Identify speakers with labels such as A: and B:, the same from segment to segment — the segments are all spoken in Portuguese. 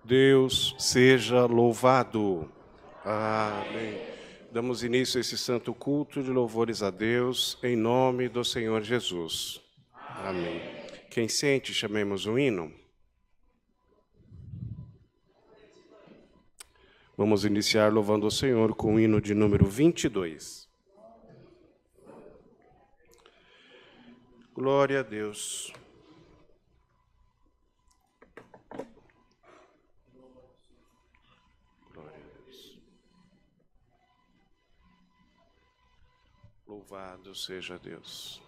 A: Deus seja louvado. Amém. Damos início a esse santo culto de louvores a Deus, em nome do Senhor Jesus. Amém. Quem sente, chamemos o hino. Vamos iniciar louvando o Senhor com o hino de número 22. Glória a Deus. Glória a Deus. Louvado seja Deus.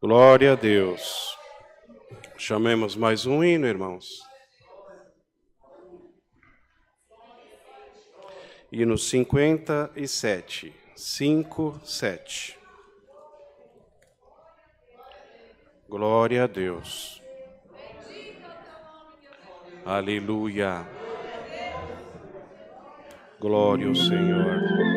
A: Glória a Deus. Chamemos mais um hino, irmãos. Hino 57. 57. Glória a Deus. Aleluia. Glória ao Senhor.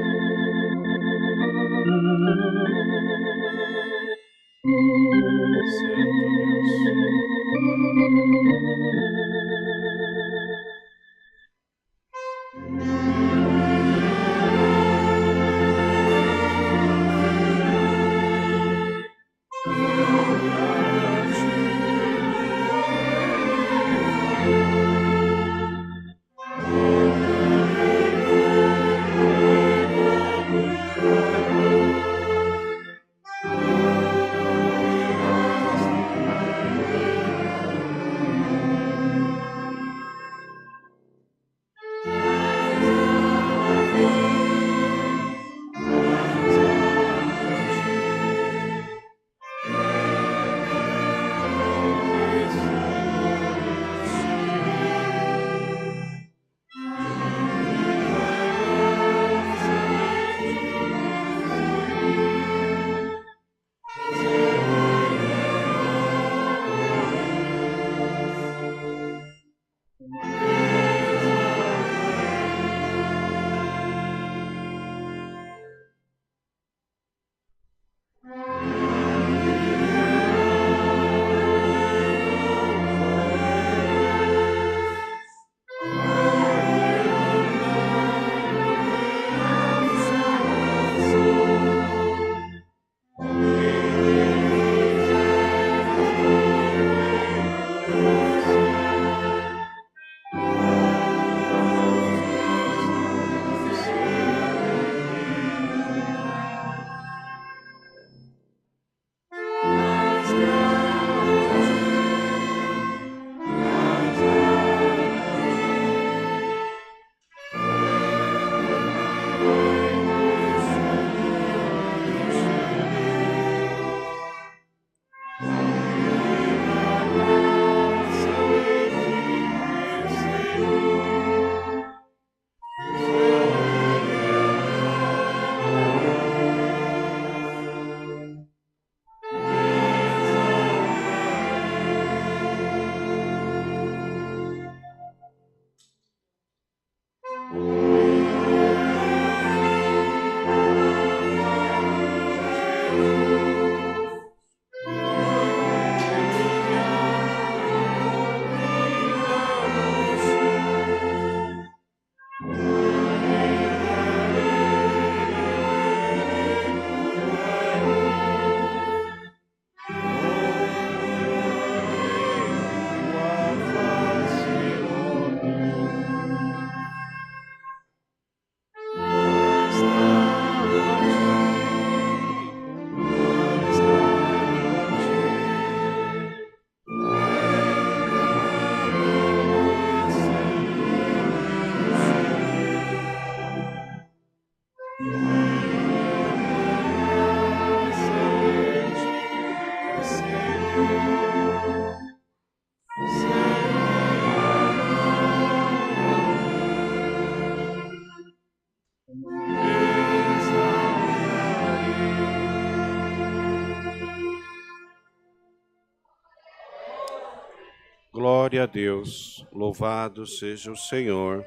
A: Glória a Deus, louvado seja o Senhor.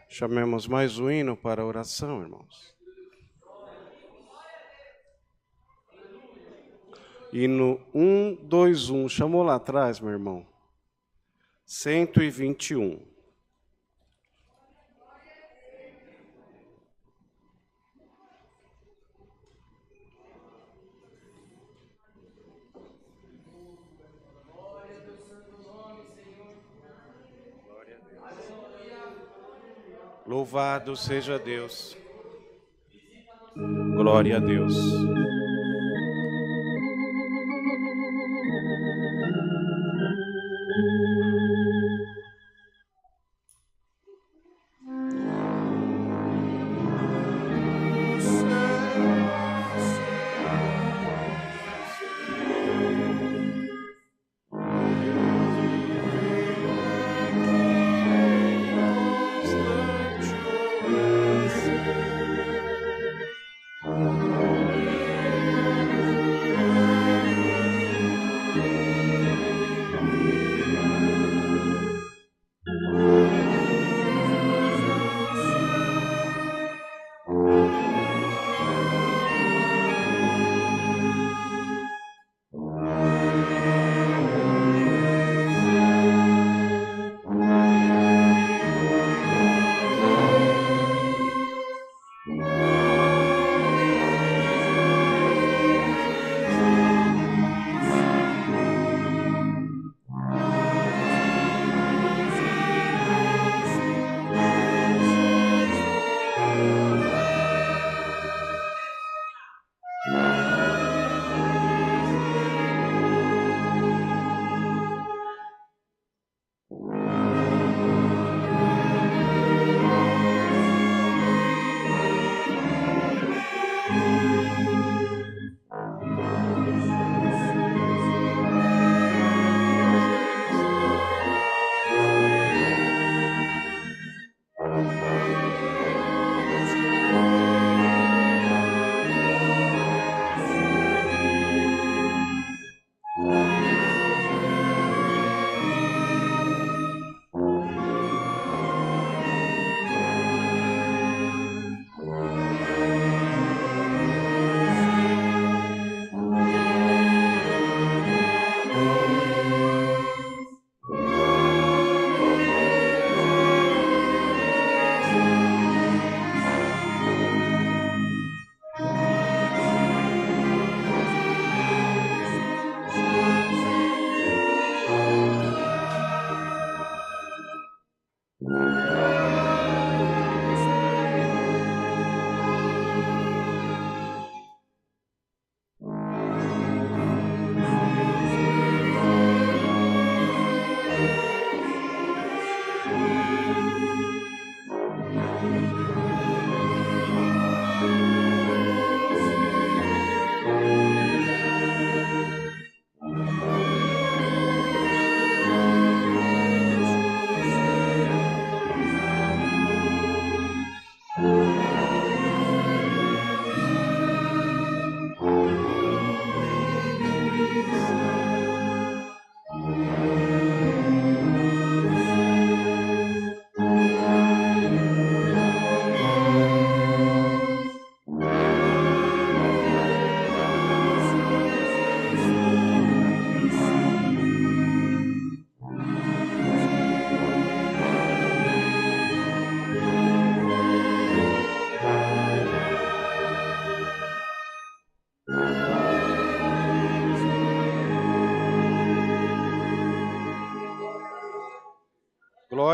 A: Chamemos mais um hino para a oração, irmãos. Hino 121, chamou lá atrás, meu irmão? 121. Louvado seja Deus. Glória a Deus.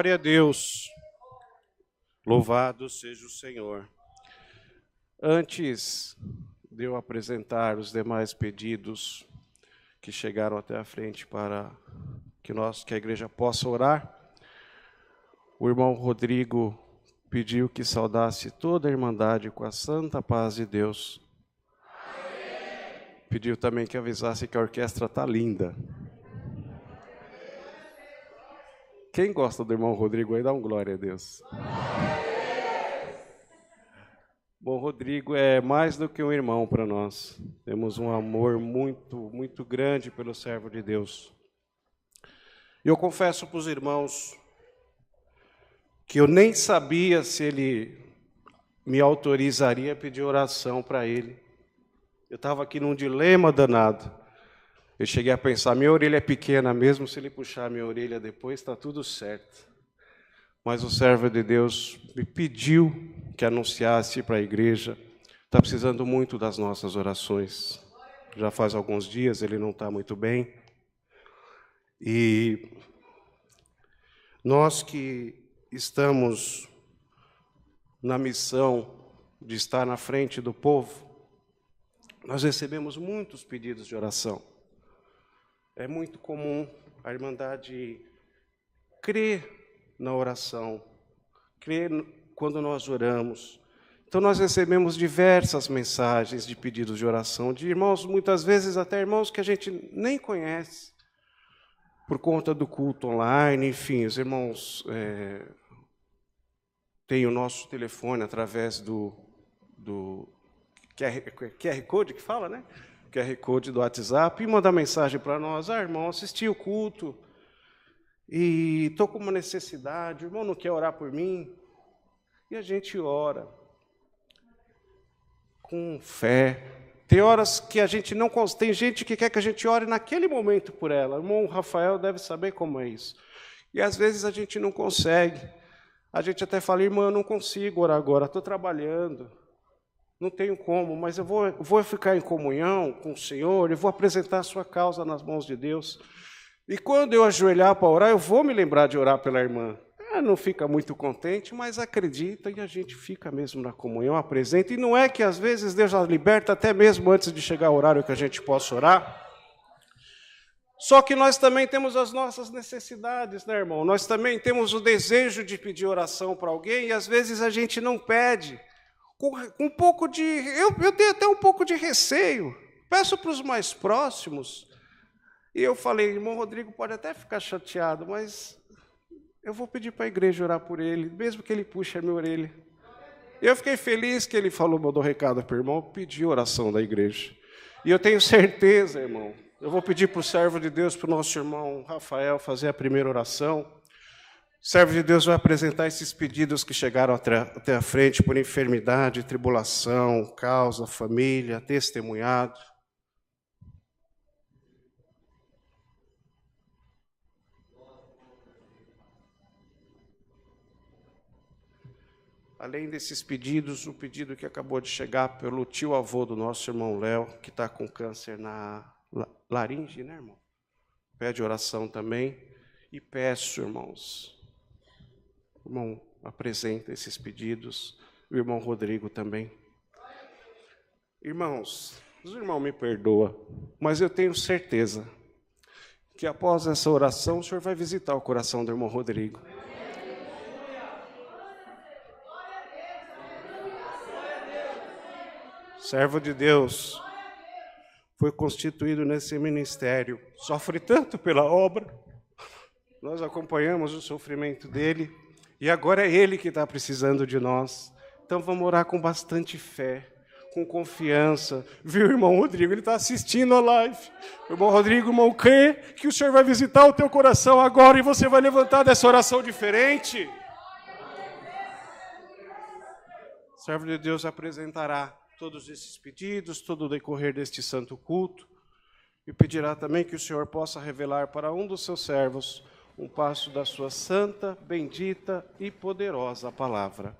A: Glória a Deus. Louvado seja o Senhor. Antes de eu apresentar os demais pedidos que chegaram até a frente para que a igreja possa orar, o irmão Rodrigo pediu que saudasse toda a Irmandade com a santa paz de Deus. Pediu também que avisasse que a orquestra está linda. Quem gosta do irmão Rodrigo aí, dá um glória a Deus. Bom, Rodrigo é mais do que um irmão para nós. Temos um amor muito, muito grande pelo servo de Deus. E eu confesso para os irmãos que eu nem sabia se ele me autorizaria a pedir oração para ele. Eu estava aqui num dilema danado. Eu cheguei a pensar, minha orelha é pequena mesmo, se ele puxar minha orelha depois, está tudo certo. Mas o servo de Deus me pediu que anunciasse para a igreja, está precisando muito das nossas orações. Já faz alguns dias, ele não está muito bem. E nós que estamos na missão de estar na frente do povo, nós recebemos muitos pedidos de oração. É muito comum a Irmandade crer na oração, crer quando nós oramos. Então nós recebemos diversas mensagens de pedidos de oração, de irmãos, muitas vezes até irmãos que a gente nem conhece, por conta do culto online, enfim, os irmãos têm o nosso telefone através do QR Code que fala, né? QR Code do WhatsApp, e manda mensagem para nós, irmão, assisti o culto, e estou com uma necessidade, o irmão não quer orar por mim? E a gente ora, com fé. Tem horas que a gente não consegue, tem gente que quer que a gente ore naquele momento por ela. O irmão Rafael deve saber como é isso. E às vezes a gente não consegue. A gente até fala, irmã, eu não consigo orar agora, estou trabalhando, não tenho como, mas eu vou ficar em comunhão com o Senhor, eu vou apresentar a sua causa nas mãos de Deus. E quando eu ajoelhar para orar, eu vou me lembrar de orar pela irmã. Ela não fica muito contente, mas acredita e a gente fica mesmo na comunhão, apresenta. E não é que às vezes Deus a liberta até mesmo antes de chegar o horário que a gente possa orar. Só que nós também temos as nossas necessidades, né, irmão? Nós também temos o desejo de pedir oração para alguém e às vezes a gente não pede. Com um pouco de... Eu tenho até um pouco de receio. Peço para os mais próximos. E eu falei, irmão Rodrigo pode até ficar chateado, mas... eu vou pedir para a igreja orar por ele, mesmo que ele puxe a minha orelha. Eu fiquei feliz que ele falou, mandou recado para o irmão, pediu oração da igreja. E eu tenho certeza, irmão, eu vou pedir para o servo de Deus, para o nosso irmão Rafael, fazer a primeira oração. O servo de Deus vai apresentar esses pedidos que chegaram até a frente, por enfermidade, tribulação, causa, família, testemunhado. Além desses pedidos, o pedido que acabou de chegar pelo tio-avô do nosso irmão Léo, que está com câncer na laringe, né, irmão? Pede oração também. E peço, irmãos, o irmão apresenta esses pedidos, o irmão Rodrigo também. Irmãos, os irmãos me perdoam, mas eu tenho certeza que após essa oração, o senhor vai visitar o coração do irmão Rodrigo. Servo de Deus, foi constituído nesse ministério, sofre tanto pela obra, nós acompanhamos o sofrimento dele, e agora é ele que está precisando de nós. Então vamos orar com bastante fé, com confiança. Viu, irmão Rodrigo? Ele está assistindo a live. Irmão Rodrigo, irmão, crê que o Senhor vai visitar o teu coração agora e você vai levantar dessa oração diferente. O servo de Deus apresentará todos esses pedidos, todo o decorrer deste santo culto, e pedirá também que o Senhor possa revelar para um dos seus servos um passo da sua santa, bendita e poderosa palavra.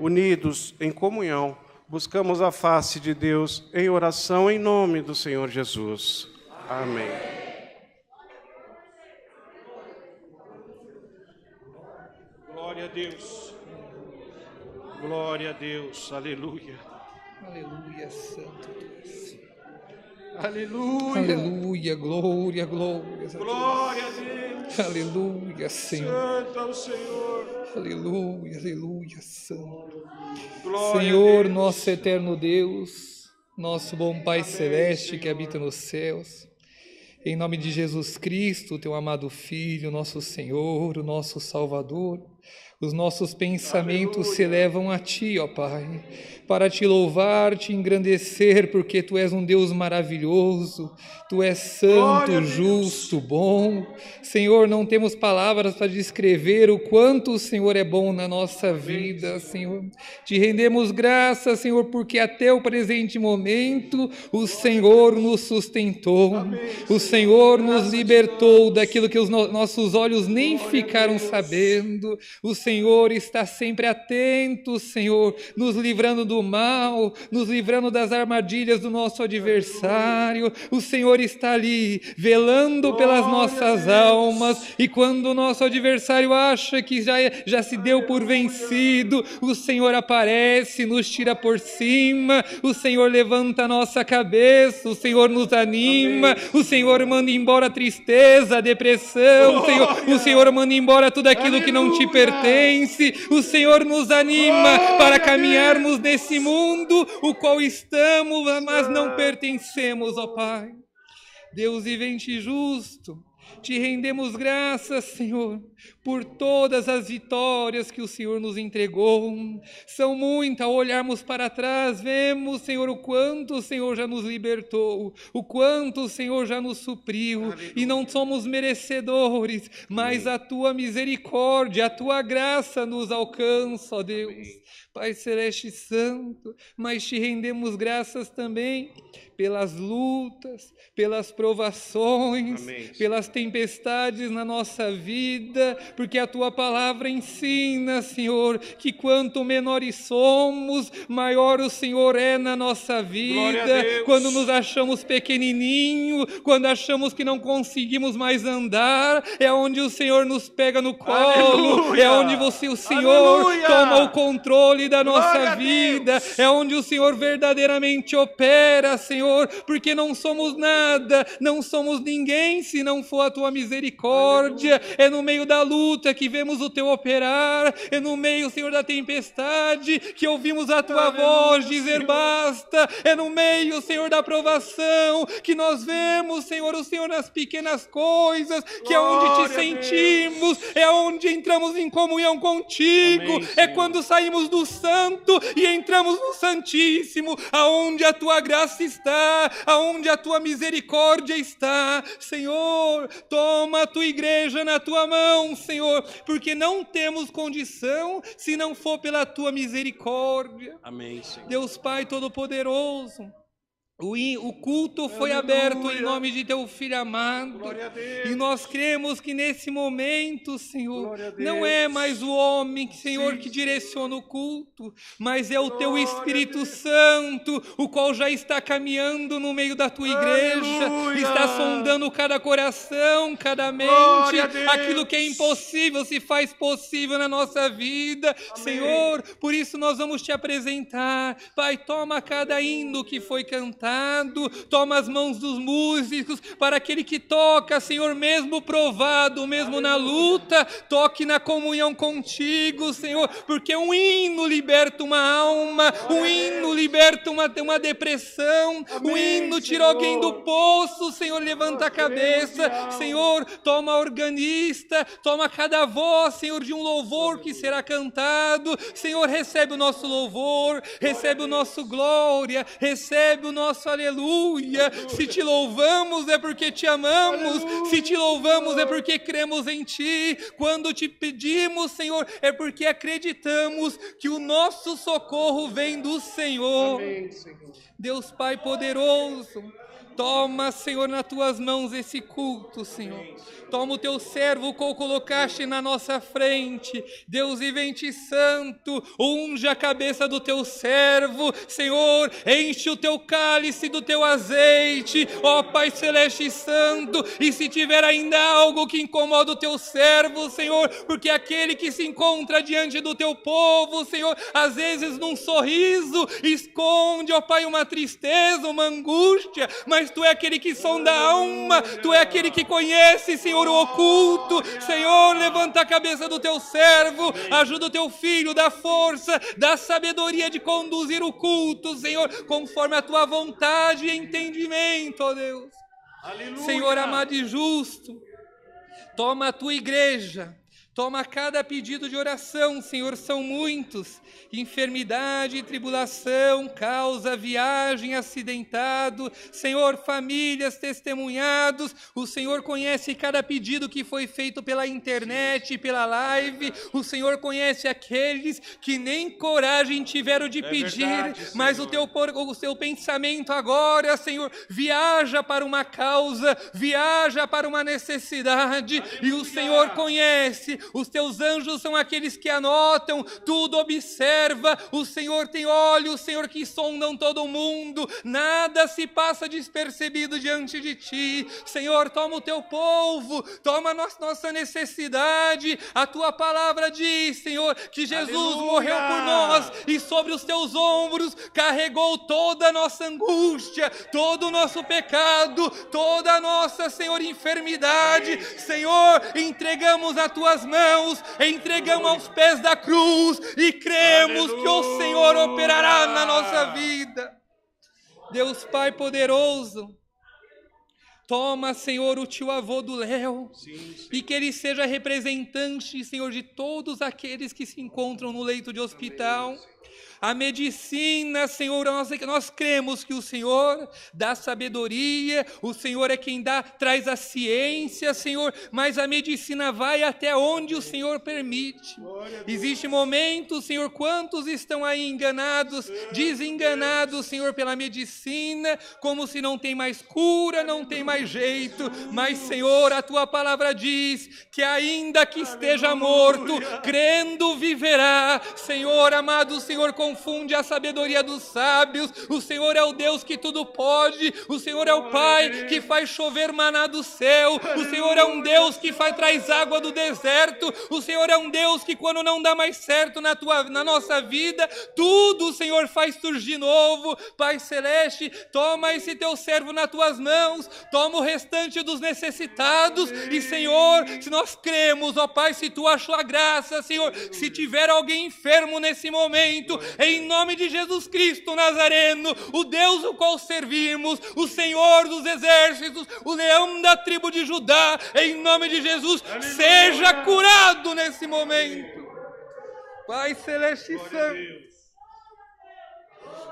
A: Unidos em comunhão, buscamos a face de Deus em oração em nome do Senhor Jesus. Amém. Glória a Deus. Glória a Deus. Aleluia.
B: Aleluia, Santo Deus.
A: Aleluia.
B: Aleluia, glória, glória.
A: Glória a Deus.
B: Aleluia, Senhor.
A: Santo ao Senhor.
B: Aleluia, aleluia, Santo.
A: Glória
B: Senhor,
A: a Deus.
B: nosso eterno Deus, nosso bom Pai celeste que habita nos céus, em nome de Jesus Cristo, teu amado Filho, nosso Senhor, o nosso Salvador, Os nossos pensamentos se levam a Ti, ó Pai, para Te louvar, Te engrandecer, porque Tu és um Deus maravilhoso, Tu és santo, justo, bom. Senhor, não temos palavras para descrever o quanto o Senhor é bom na nossa vida, Senhor. Te rendemos graças, Senhor, porque até o presente momento o Senhor nos sustentou, o Senhor nos libertou daquilo que os nossos olhos nem ficaram sabendo. O Senhor está sempre atento, Senhor, nos livrando do mal, nos livrando das armadilhas do nosso adversário. O Senhor está ali, velando pelas nossas almas, e quando o nosso adversário acha que já se deu por vencido, o Senhor aparece, nos tira por cima, o Senhor levanta a nossa cabeça, o Senhor nos anima, o Senhor manda embora a tristeza, a depressão, o Senhor manda embora tudo aquilo que não te pertence, o Senhor nos anima para caminharmos nesse mundo, o qual estamos, mas não pertencemos, ó Pai. Deus vivente e justo, Te rendemos graças, Senhor, por todas as vitórias que o Senhor nos entregou. São muitas, ao olharmos para trás, vemos, Senhor, o quanto o Senhor já nos libertou, o quanto o Senhor já nos supriu. Aleluia. E não somos merecedores, mas a Tua misericórdia, a Tua graça nos alcança, ó Deus. Amém. Pai Celeste e Santo, mas Te rendemos graças também pelas lutas, pelas provações, amém, pelas tempestades na nossa vida, porque a Tua palavra ensina, Senhor, que quanto menores somos, maior o Senhor é na nossa vida. Quando nos achamos pequenininho, quando achamos que não conseguimos mais andar, é onde o Senhor nos pega no colo, aleluia, é onde o Senhor, aleluia, toma o controle da nossa vida, é onde o Senhor verdadeiramente opera, Senhor, porque não somos nada, não somos ninguém se não for a Tua misericórdia. Aleluia. É no meio da luta que vemos o Teu operar, é no meio, Senhor, da tempestade que ouvimos a Tua voz dizer basta, é no meio, Senhor, da provação que nós vemos, Senhor, o Senhor nas pequenas coisas, que é onde Te sentimos, é onde entramos em comunhão contigo. Amém, é quando saímos do santo e entramos no santíssimo, aonde a Tua graça está, aonde a Tua misericórdia está. Senhor, toma a Tua igreja na Tua mão, Senhor, porque não temos condição se não for pela Tua misericórdia. Amém, Senhor. Deus Pai Todo-Poderoso, o culto foi aberto em nome de Teu Filho amado, e nós cremos que nesse momento, Senhor, não é mais o homem, Senhor, que direciona o culto, mas é o Teu Espírito Santo, o qual já está caminhando no meio da Tua igreja, aleluia, está sondando cada coração, cada mente, aquilo que é impossível se faz possível na nossa vida. Amém. Senhor, por isso nós vamos Te apresentar. Pai, toma cada hino que foi cantado, toma as mãos dos músicos, para aquele que toca, Senhor, mesmo provado, mesmo na luta, toque na comunhão contigo, Senhor, porque um hino liberta uma alma, um hino liberta uma depressão, um hino tira alguém do poço, Senhor, levanta a cabeça, Senhor, toma organista, toma cada voz, Senhor, de um louvor que será cantado, Senhor, recebe o nosso louvor, recebe o nosso glória, recebe o nosso aleluia. Se Te louvamos é porque Te amamos, aleluia, se Te louvamos é porque cremos em Ti, quando Te pedimos, Senhor, é porque acreditamos que o nosso socorro vem do Senhor. Amém, Senhor. Deus Pai poderoso, toma, Senhor, nas Tuas mãos esse culto, Senhor. Toma o Teu servo que o colocaste na nossa frente. Deus vivente e santo, unge a cabeça do Teu servo, Senhor, enche o Teu cálice do Teu azeite, ó Pai Celeste e Santo, e se tiver ainda algo que incomoda o Teu servo, Senhor, porque aquele que se encontra diante do Teu povo, Senhor, às vezes num sorriso, esconde, ó Pai, uma tristeza, uma angústia, mas Tu é aquele que sonda a alma, Tu é aquele que conhece, Senhor, o oculto. Senhor, levanta a cabeça do Teu servo, ajuda o Teu filho, dá força, dá sabedoria de conduzir o culto, Senhor, conforme a Tua vontade e entendimento, ó Deus. Aleluia. Senhor amado e justo, toma a Tua igreja, Toma cada pedido de oração, Senhor, são muitos. Enfermidade, tribulação, causa, viagem, acidentado. Senhor, famílias, testemunhados. O Senhor conhece cada pedido que foi feito pela internet, pela live. O Senhor conhece aqueles que nem coragem tiveram de pedir. Verdade, mas o seu pensamento agora, Senhor, viaja para uma causa, viaja para uma necessidade. Aleluia. E o Senhor conhece. Os teus anjos são aqueles que anotam, tudo observa. O Senhor tem olhos, Senhor, que sondam todo mundo. Nada se passa despercebido diante de ti. Senhor, toma o teu povo, toma nossa necessidade. A tua palavra diz, Senhor, que Jesus Aleluia. Morreu por nós e sobre os teus ombros carregou toda a nossa angústia, todo o nosso pecado, toda a nossa, Senhor, enfermidade. Senhor, entregamos as tuas mãos, entregamos aos pés da cruz e cremos Aleluia. Que o Senhor operará na nossa vida. Deus Pai poderoso, toma, Senhor, o tio avô do Léo, e que ele seja representante, Senhor, de todos aqueles que se encontram no leito de hospital. A medicina, Senhor, nós cremos que o Senhor dá sabedoria, o Senhor é quem traz a ciência, Senhor, mas a medicina vai até onde o Senhor permite. Existe momento, Senhor, quantos estão aí enganados, desenganados, Senhor, pela medicina, como se não tem mais cura, não tem mais jeito, mas, Senhor, a tua palavra diz que ainda que esteja morto, crendo viverá. Senhor, amado Senhor, confunde a sabedoria dos sábios. O Senhor é o Deus que tudo pode. O Senhor é o Pai que faz chover maná do céu. O Senhor é um Deus que traz água do deserto. O Senhor é um Deus que quando não dá mais certo na nossa vida, tudo o Senhor faz surgir novo. Pai Celeste, toma esse teu servo nas tuas mãos, toma o restante dos necessitados. E Senhor, se nós cremos, ó Pai, se tu achou a graça, Senhor, se tiver alguém enfermo nesse momento, em nome de Jesus Cristo Nazareno, o Deus o qual servimos, o Senhor dos exércitos, o leão da tribo de Judá, em nome de Jesus, Aleluia. Seja curado nesse momento. Pai Celeste e Santo,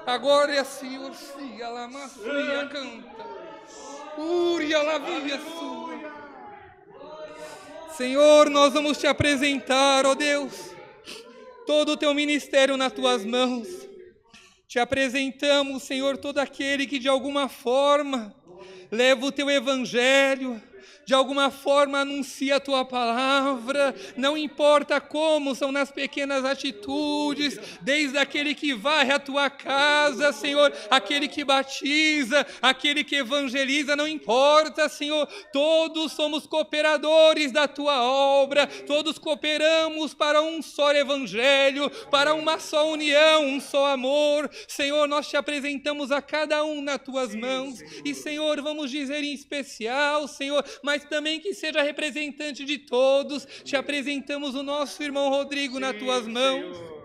B: agora é assim, Ursia, Lamassia, canta, Uria, Lavia, sua. Senhor, nós vamos te apresentar, ó Deus, todo o teu ministério nas tuas mãos. Te apresentamos, Senhor, todo aquele que de alguma forma leva o teu evangelho, de alguma forma anuncia a tua palavra, não importa como, são nas pequenas atitudes, desde aquele que varre a tua casa, Senhor, aquele que batiza, aquele que evangeliza, não importa, Senhor, todos somos cooperadores da tua obra, todos cooperamos para um só evangelho, para uma só união, um só amor. Senhor, nós te apresentamos a cada um nas tuas mãos, e Senhor, vamos dizer em especial, Senhor, mas também que seja representante de todos, te apresentamos o nosso irmão Rodrigo nas tuas mãos. Senhor.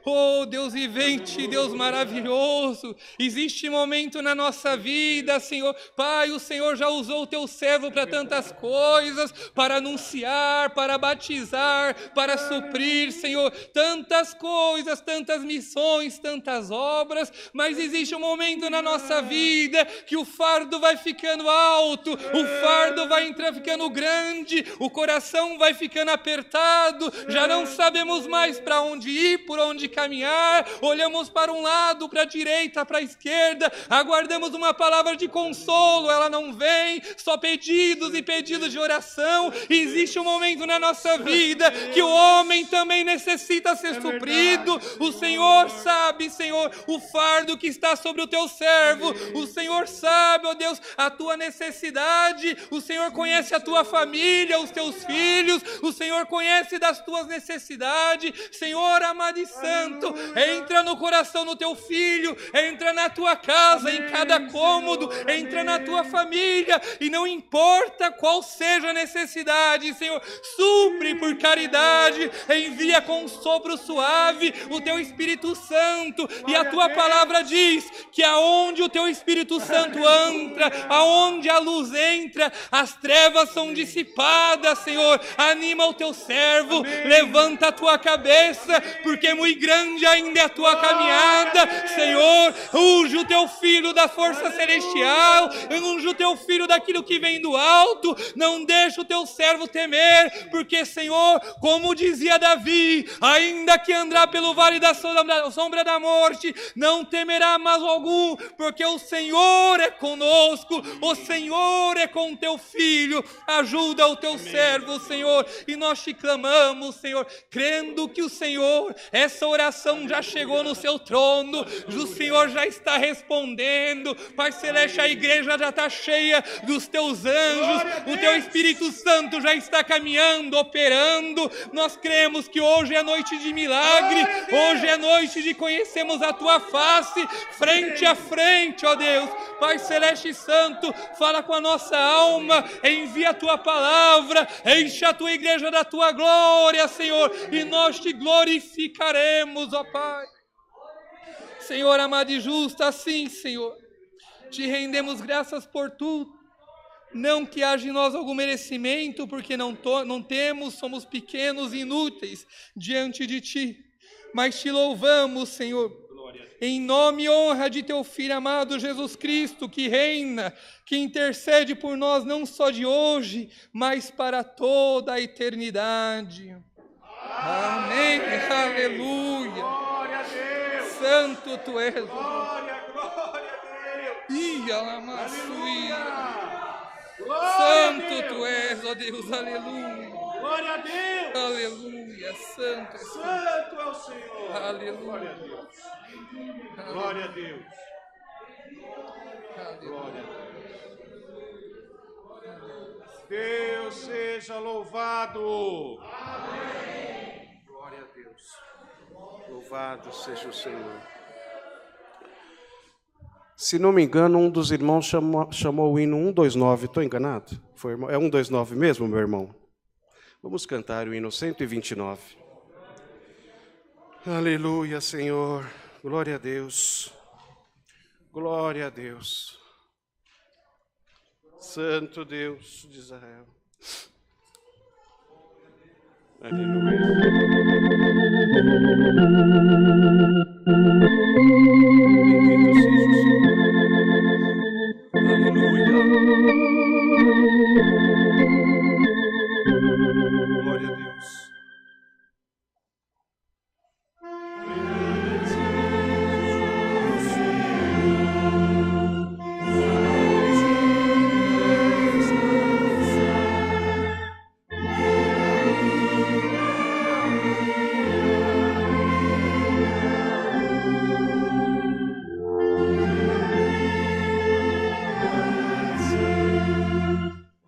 B: Oh, Deus vivente, Deus maravilhoso, existe momento na nossa vida, Senhor, Pai, o Senhor já usou o teu servo para tantas coisas, para anunciar, para batizar, para suprir, Senhor, tantas coisas, tantas missões, tantas obras, mas existe um momento na nossa vida que o fardo vai ficando alto, o fardo vai ficando grande, o coração vai ficando apertado, já não sabemos mais para onde ir, por onde caminhar, olhamos para um lado, para a direita, para a esquerda, aguardamos uma palavra de consolo, ela não vem, só pedidos e pedidos de oração. Existe um momento na nossa vida que o homem também necessita ser suprido. O Senhor sabe, Senhor, o fardo que está sobre o teu servo, o Senhor sabe, ó Deus, a tua necessidade, o Senhor conhece a tua família, os teus filhos, o Senhor conhece das tuas necessidades. Senhor amado e santo, entra no coração do teu filho, entra na tua casa, em cada cômodo, entra na tua família, e não importa qual seja a necessidade, Senhor, supre por caridade, envia com um sopro suave o teu Espírito Santo, e a tua palavra diz que aonde o teu Espírito Santo entra, aonde a luz entra, as trevas são dissipadas, Senhor. Anima o teu servo,
A: Amém.
B: levanta a tua cabeça, porque muito grande ainda é a tua caminhada, Senhor. Unge o teu filho da força celestial, unge o teu filho daquilo que vem do alto. Não deixa o teu servo temer, porque, Senhor, como dizia Davi, ainda que andar pelo vale da sombra da morte, não temerá mais algum, porque o Senhor é conosco, o Senhor é com teu filho. Ajuda o teu servo, Senhor, e nós te clamamos, Senhor, crendo que o Senhor, essa oração já chegou no seu trono, o Senhor já está respondendo. Pai Celeste, a igreja já está cheia dos teus anjos, o teu Espírito Santo já está caminhando, operando. Nós cremos que hoje é noite de milagre, hoje é noite de conhecermos a tua face, frente a frente, ó Deus. Pai Celeste e Santo, fala com a nossa alma, envia a tua palavra, enche a tua igreja da tua glória, Senhor, e nós te glorificaremos, ó Pai. Senhor amado e justo, assim, Senhor, te rendemos graças por tudo. Não que haja em nós algum merecimento, porque não temos, somos pequenos e inúteis diante de ti. Mas te louvamos, Senhor, em nome e honra de teu Filho amado Jesus Cristo, que reina, que intercede por nós não só de hoje, mas para toda a eternidade. Amém. Aleluia.
A: Glória a Deus.
B: Santo tu és.
A: Glória, glória a Deus.
B: Ia lamassuia.
A: Glória
B: Santo tu és, ó Deus, aleluia.
A: Glória a Deus.
B: Aleluia, santo.
A: Santo é o Senhor.
B: Aleluia.
A: Glória a Deus. Glória a Deus. Glória a Deus. Deus seja louvado. Amém. Glória a Deus. Louvado seja o Senhor. Se não me engano, um dos irmãos chamou o hino 129. Estou enganado? É 129 mesmo, meu irmão? Vamos cantar o hino 129. Aleluia, Senhor. Glória a Deus. Glória a Deus. Santo Deus de Israel. Aleluia. Bendito seja o Senhor. Aleluia. Glória a Deus.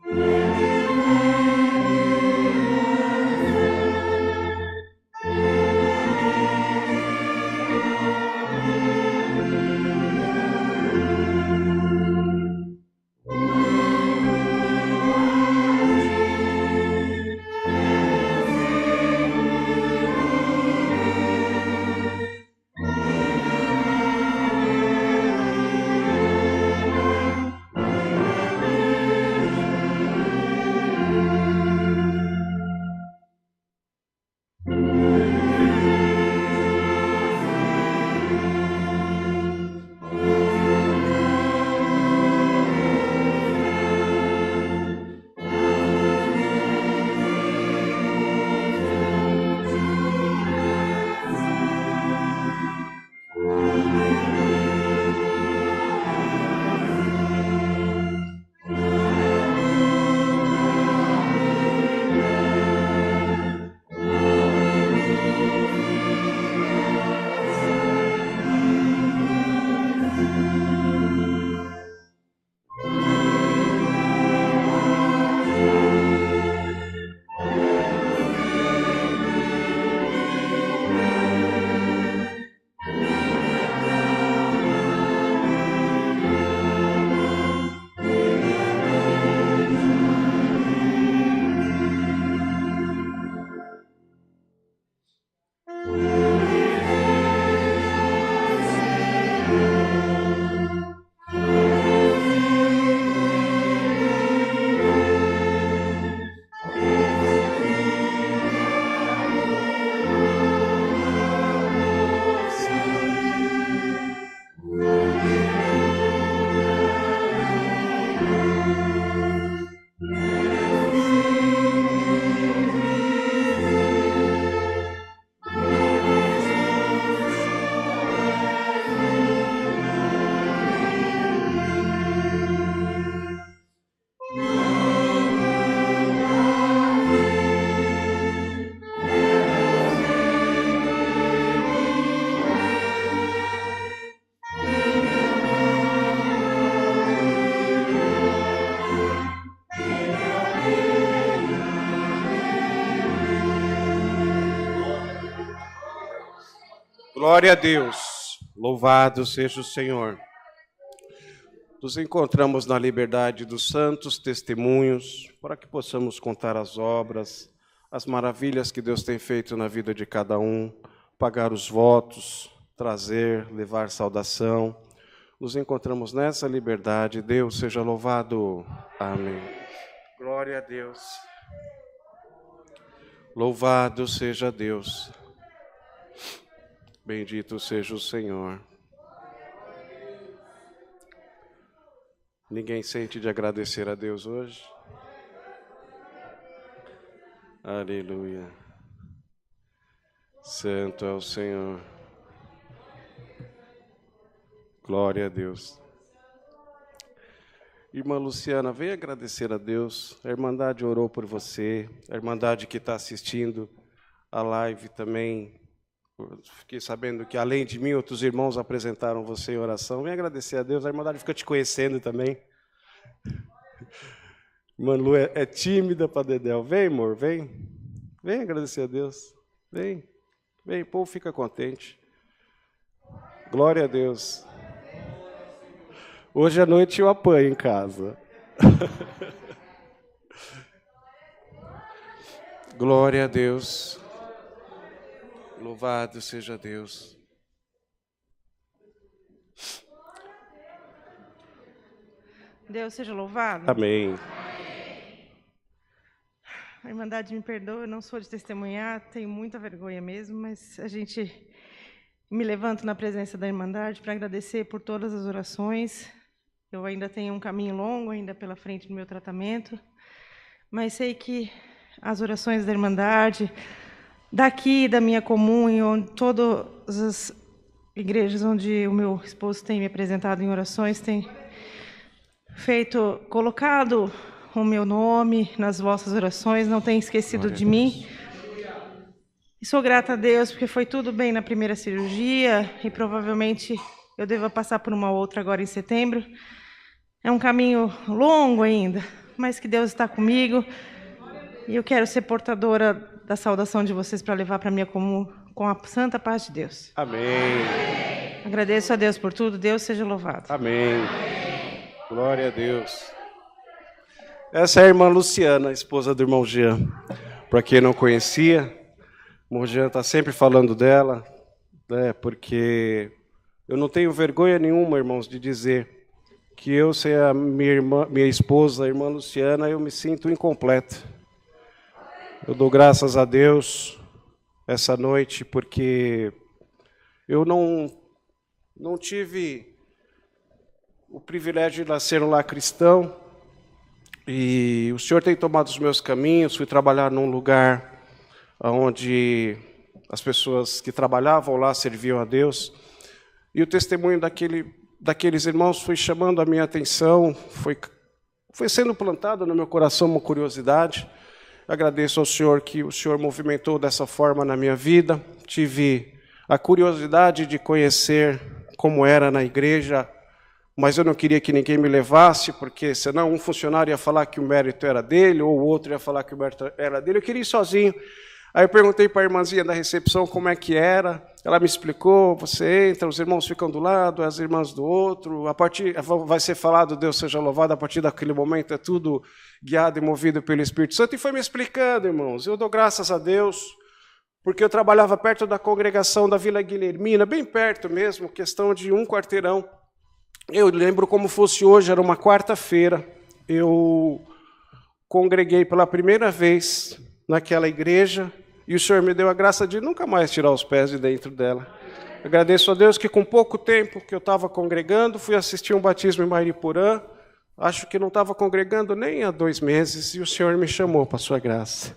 A: Yeah. Glória a Deus. Louvado seja o Senhor. Nos encontramos na liberdade dos santos testemunhos, para que possamos contar as obras, as maravilhas que Deus tem feito na vida de cada um, pagar os votos, trazer, levar saudação. Nos encontramos nessa liberdade. Deus seja louvado. Amém. Glória a Deus. Louvado seja Deus. Bendito seja o Senhor. Ninguém sente de agradecer a Deus hoje? Aleluia. Santo é o Senhor. Glória a Deus. Irmã Luciana, venha agradecer a Deus. A Irmandade orou por você. A Irmandade que está assistindo a live também. Fiquei sabendo que, além de mim, outros irmãos apresentaram você em oração. Venha agradecer a Deus. A Irmandade fica te conhecendo também. Irmã Lu é tímida para Dedéu. Vem, amor, vem. Vem agradecer a Deus. Vem. Vem, o povo fica contente. Glória a Deus. Hoje à noite eu apanho em casa. Glória a Deus. Louvado seja Deus.
C: Deus seja louvado.
A: Amém.
C: A Irmandade me perdoa, eu não sou de testemunhar, tenho muita vergonha mesmo, mas a gente me levanto na presença da Irmandade para agradecer por todas as orações. Eu ainda tenho um caminho longo ainda pela frente do meu tratamento, mas sei que as orações da Irmandade, daqui, da minha comunhão, todas as igrejas onde o meu esposo tem me apresentado em orações, tem colocado o meu nome nas vossas orações, não tem esquecido de mim. E sou grata a Deus, porque foi tudo bem na primeira cirurgia, e provavelmente eu devo passar por uma outra agora em setembro. É um caminho longo ainda, mas que Deus está comigo, e eu quero ser portadora da saudação de vocês para levar para a minha comum com a santa paz de Deus.
A: Amém.
C: Agradeço a Deus por tudo. Deus seja louvado.
A: Amém. Glória a Deus. Essa é a irmã Luciana, esposa do irmão Jean. Para quem não conhecia, o irmão Jean está sempre falando dela, né, porque eu não tenho vergonha nenhuma, irmãos, de dizer que eu, sem a minha esposa, a irmã Luciana, eu me sinto incompleto. Eu dou graças a Deus essa noite, porque eu não tive o privilégio de nascer um lar cristão, e o Senhor tem tomado os meus caminhos. Fui trabalhar num lugar onde as pessoas que trabalhavam lá serviam a Deus, e o testemunho daqueles irmãos foi chamando a minha atenção, foi sendo plantado no meu coração uma curiosidade. Agradeço ao Senhor que o Senhor movimentou dessa forma na minha vida. Tive a curiosidade de conhecer como era na igreja, mas eu não queria que ninguém me levasse, porque senão um funcionário ia falar que o mérito era dele, ou o outro ia falar que o mérito era dele. Eu queria ir sozinho. Aí eu perguntei para a irmãzinha da recepção como é que era. Ela me explicou: você entra, os irmãos ficam do lado, as irmãs do outro. Vai ser falado, Deus seja louvado, a partir daquele momento é tudo guiado e movido pelo Espírito Santo. E foi me explicando, irmãos. Eu dou graças a Deus, porque eu trabalhava perto da congregação da Vila Guilhermina, bem perto mesmo, questão de um quarteirão. Eu lembro como fosse hoje, era uma quarta-feira. Eu congreguei pela primeira vez naquela igreja, e o Senhor me deu a graça de nunca mais tirar os pés de dentro dela. Agradeço a Deus que, com pouco tempo que eu estava congregando, fui assistir um batismo em Mariporã. Acho que não estava congregando nem há 2 meses, e o Senhor me chamou para a sua graça.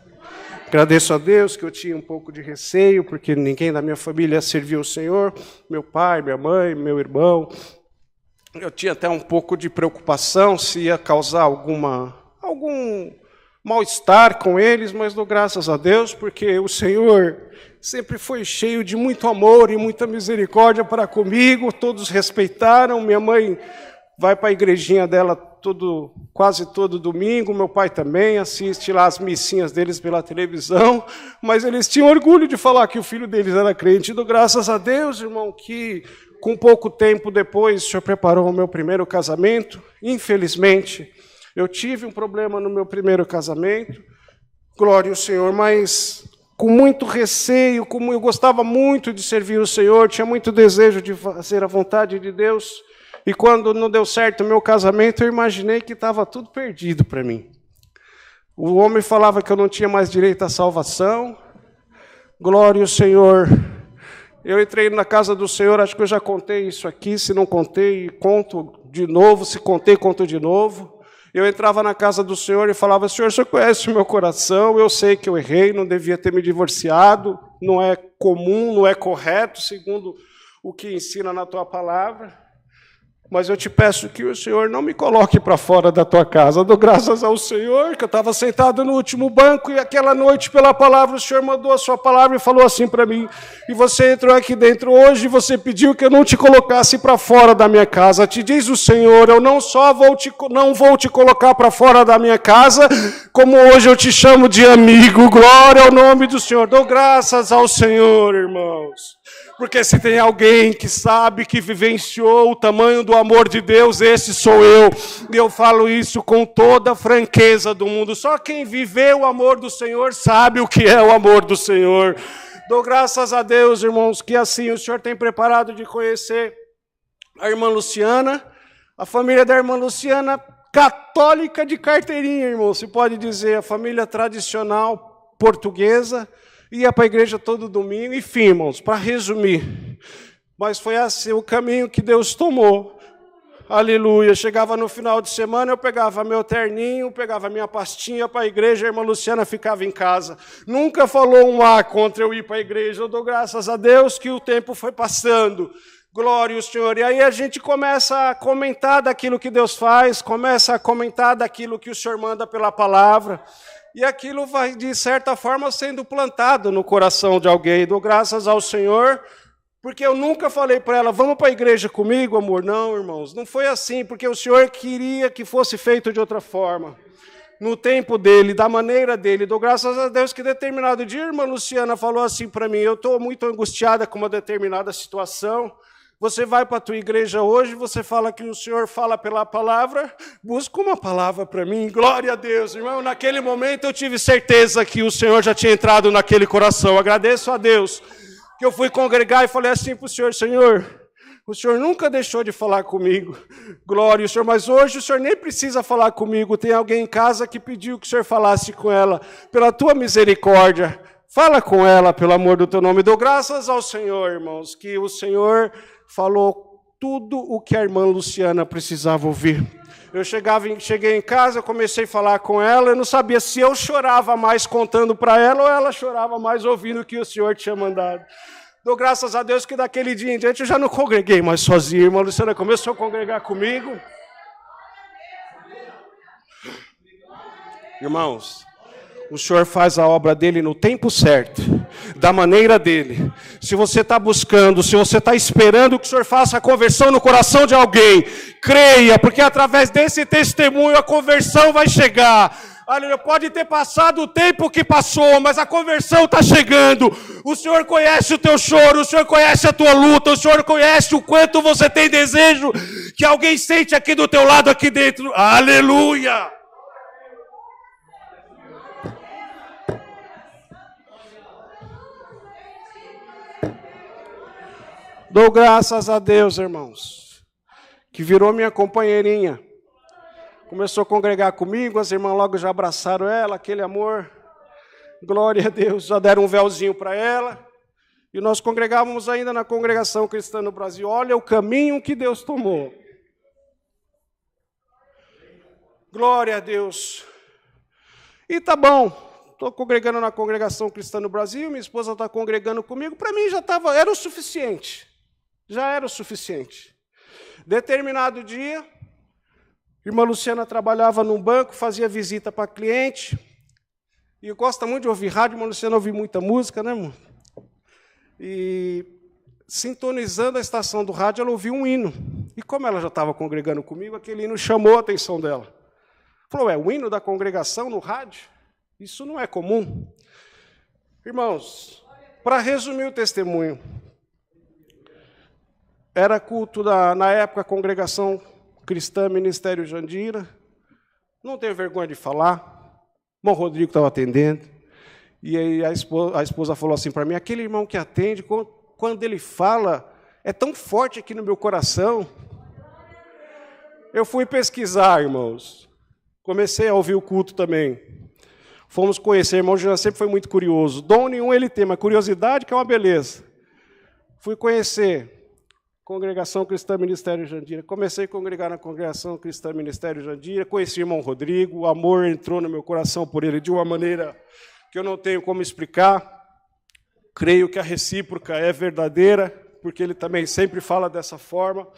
A: Agradeço a Deus que eu tinha um pouco de receio, porque ninguém da minha família servia o Senhor, meu pai, minha mãe, meu irmão. Eu tinha até um pouco de preocupação se ia causar algum mal-estar com eles, mas dou graças a Deus, porque o Senhor sempre foi cheio de muito amor e muita misericórdia para comigo. Todos respeitaram. Minha mãe vai para a igrejinha dela quase todo domingo, meu pai também assiste lá as missinhas deles pela televisão, mas eles tinham orgulho de falar que o filho deles era crente. Dou graças a Deus, irmão, que com pouco tempo depois o Senhor preparou o meu primeiro casamento. Infelizmente, eu tive um problema no meu primeiro casamento, glória ao Senhor, mas com muito receio, como eu gostava muito de servir o Senhor, tinha muito desejo de fazer a vontade de Deus, e quando não deu certo o meu casamento, eu imaginei que estava tudo perdido para mim. O homem falava que eu não tinha mais direito à salvação, glória ao Senhor. Eu entrei na casa do Senhor, acho que eu já contei isso aqui, se não contei, conto de novo, se contei, conto de novo. Eu entrava na casa do Senhor e falava, Senhor, o Senhor conhece o meu coração, eu sei que eu errei, não devia ter me divorciado, não é comum, não é correto, segundo o que ensina na tua palavra. Mas eu te peço que o Senhor não me coloque para fora da tua casa. Eu dou graças ao Senhor, que eu estava sentado no último banco, e aquela noite, pela palavra, o Senhor mandou a sua palavra e falou assim para mim, e você entrou aqui dentro hoje, e você pediu que eu não te colocasse para fora da minha casa. Te diz o Senhor, eu não só não vou te colocar para fora da minha casa, como hoje eu te chamo de amigo. Glória ao nome do Senhor. Dou graças ao Senhor, irmãos. Porque se tem alguém que sabe, que vivenciou o tamanho do amor de Deus, esse sou eu. E eu falo isso com toda a franqueza do mundo. Só quem viveu o amor do Senhor sabe o que é o amor do Senhor. Dou graças a Deus, irmãos, que assim o Senhor tem preparado de conhecer a irmã Luciana, a família da irmã Luciana, católica de carteirinha, irmão, se pode dizer, a família tradicional portuguesa, ia para a igreja todo domingo, enfim, irmãos, para resumir, mas foi assim o caminho que Deus tomou, aleluia. Chegava no final de semana, eu pegava meu terninho, pegava minha pastinha para a igreja, a irmã Luciana ficava em casa, nunca falou um A contra eu ir para a igreja. Eu dou graças a Deus que o tempo foi passando, glória ao Senhor, e aí a gente começa a comentar daquilo que Deus faz, começa a comentar daquilo que o Senhor manda pela palavra, e aquilo vai, de certa forma, sendo plantado no coração de alguém. Dou graças ao Senhor, porque eu nunca falei para ela, vamos para a igreja comigo, amor? Não, irmãos, não foi assim, porque o Senhor queria que fosse feito de outra forma, no tempo dele, da maneira dele. Dou graças a Deus que determinado dia, a irmã Luciana falou assim para mim, eu estou muito angustiada com uma determinada situação, você vai para a tua igreja hoje, você fala que o Senhor fala pela palavra, busca uma palavra para mim, glória a Deus, irmão. Naquele momento eu tive certeza que o Senhor já tinha entrado naquele coração. Agradeço a Deus que eu fui congregar e falei assim para o Senhor, Senhor, o Senhor nunca deixou de falar comigo, glória ao Senhor, mas hoje o Senhor nem precisa falar comigo, tem alguém em casa que pediu que o Senhor falasse com ela, pela tua misericórdia, fala com ela, pelo amor do teu nome. Dou graças ao Senhor, irmãos, que o Senhor falou tudo o que a irmã Luciana precisava ouvir. Eu cheguei em casa, comecei a falar com ela, eu não sabia se eu chorava mais contando para ela ou ela chorava mais ouvindo o que o Senhor tinha mandado. Dou graças a Deus que daquele dia em diante eu já não congreguei mais sozinho. A irmã Luciana começou a congregar comigo. Irmãos, o Senhor faz a obra dele no tempo certo, da maneira dele. Se você está buscando, se você está esperando que o Senhor faça a conversão no coração de alguém, creia, porque através desse testemunho a conversão vai chegar. Aleluia, pode ter passado o tempo que passou, mas a conversão está chegando. O Senhor conhece o teu choro, o Senhor conhece a tua luta, o Senhor conhece o quanto você tem desejo que alguém sente aqui do teu lado, aqui dentro. Aleluia! Dou graças a Deus, irmãos, que virou minha companheirinha. Começou a congregar comigo, as irmãs logo já abraçaram ela, aquele amor. Glória a Deus, já deram um véuzinho para ela. E nós congregávamos ainda na Congregação Cristã no Brasil. Olha o caminho que Deus tomou. Glória a Deus. E tá bom, estou congregando na Congregação Cristã no Brasil, minha esposa está congregando comigo. Para mim já era o suficiente. Já era o suficiente. Determinado dia, a irmã Luciana trabalhava num banco, fazia visita para cliente. E gosta muito de ouvir rádio, a irmã Luciana ouve muita música, né, irmão? E sintonizando a estação do rádio, ela ouviu um hino. E como ela já estava congregando comigo, aquele hino chamou a atenção dela. Falou, o hino da congregação no rádio? Isso não é comum. Irmãos, para resumir o testemunho, era culto na época, a congregação cristã, Ministério Jandira. Não tenho vergonha de falar. O irmão Rodrigo estava atendendo. E aí a esposa falou assim para mim, aquele irmão que atende, quando ele fala, é tão forte aqui no meu coração. Eu fui pesquisar, irmãos. Comecei a ouvir o culto também. Fomos conhecer, irmão Jean sempre foi muito curioso. Dom nenhum ele tem, mas curiosidade que é uma beleza. Fui conhecer Congregação Cristã Ministério Jandira. Comecei a congregar na Congregação Cristã Ministério Jandira. Conheci o irmão Rodrigo. O amor entrou no meu coração por ele de uma maneira que eu não tenho como explicar. Creio que a recíproca é verdadeira, porque ele também sempre fala dessa forma.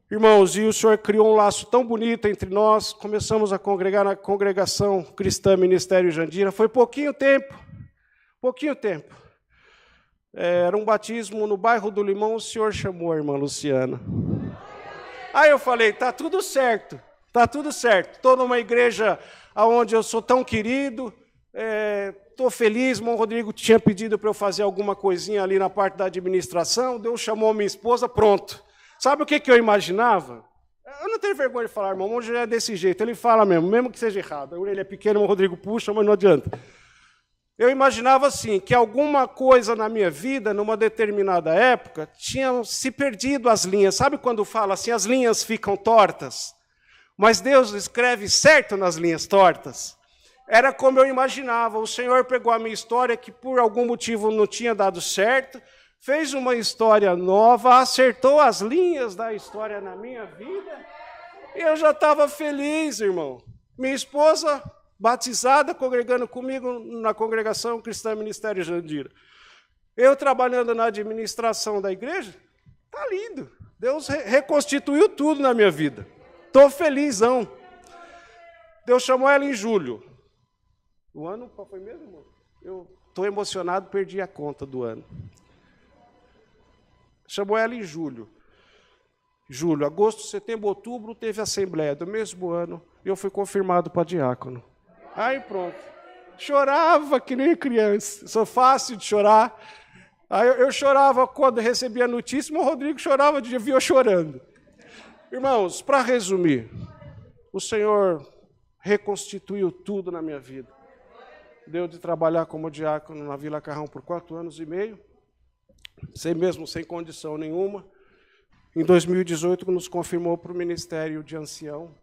A: Irmãos, e o Senhor criou um laço tão bonito entre nós, começamos a congregar na Congregação Cristã Ministério Jandira, foi pouquinho tempo. Era um batismo no bairro do Limão, o Senhor chamou a irmã Luciana. Aí eu falei, tá tudo certo. Estou numa igreja onde eu sou tão querido, estou feliz, o irmão Rodrigo tinha pedido para eu fazer alguma coisinha ali na parte da administração, Deus chamou minha esposa, pronto. Sabe o que eu imaginava? Eu não tenho vergonha de falar, irmão, o irmão já é desse jeito, ele fala mesmo que seja errado. A orelha é pequena, o irmão Rodrigo puxa, mas não adianta. Eu imaginava assim, que alguma coisa na minha vida, numa determinada época, tinham se perdido as linhas. Sabe quando fala assim, as linhas ficam tortas? Mas Deus escreve certo nas linhas tortas. Era como eu imaginava, o Senhor pegou a minha história, que por algum motivo não tinha dado certo, fez uma história nova, acertou as linhas da história na minha vida, e eu já estava feliz, irmão. Minha esposa, batizada, congregando comigo na Congregação Cristã Ministério Jandira. Eu trabalhando na administração da igreja, tá lindo. Deus reconstituiu tudo na minha vida. Estou felizão. Deus chamou ela em julho. O ano, qual foi mesmo, irmão? Eu estou emocionado, perdi a conta do ano. Chamou ela em julho. Julho, agosto, setembro, outubro, teve assembleia. Do mesmo ano, eu fui confirmado para diácono. Aí pronto. Chorava que nem criança. Sou fácil de chorar. Aí eu chorava quando recebia a notícia, mas o Rodrigo chorava, de via eu chorando. Irmãos, para resumir, o Senhor reconstituiu tudo na minha vida. Deu de trabalhar como diácono na Vila Carrão por 4 anos e meio. Sem condição nenhuma. Em 2018, nos confirmou para o Ministério de Ancião.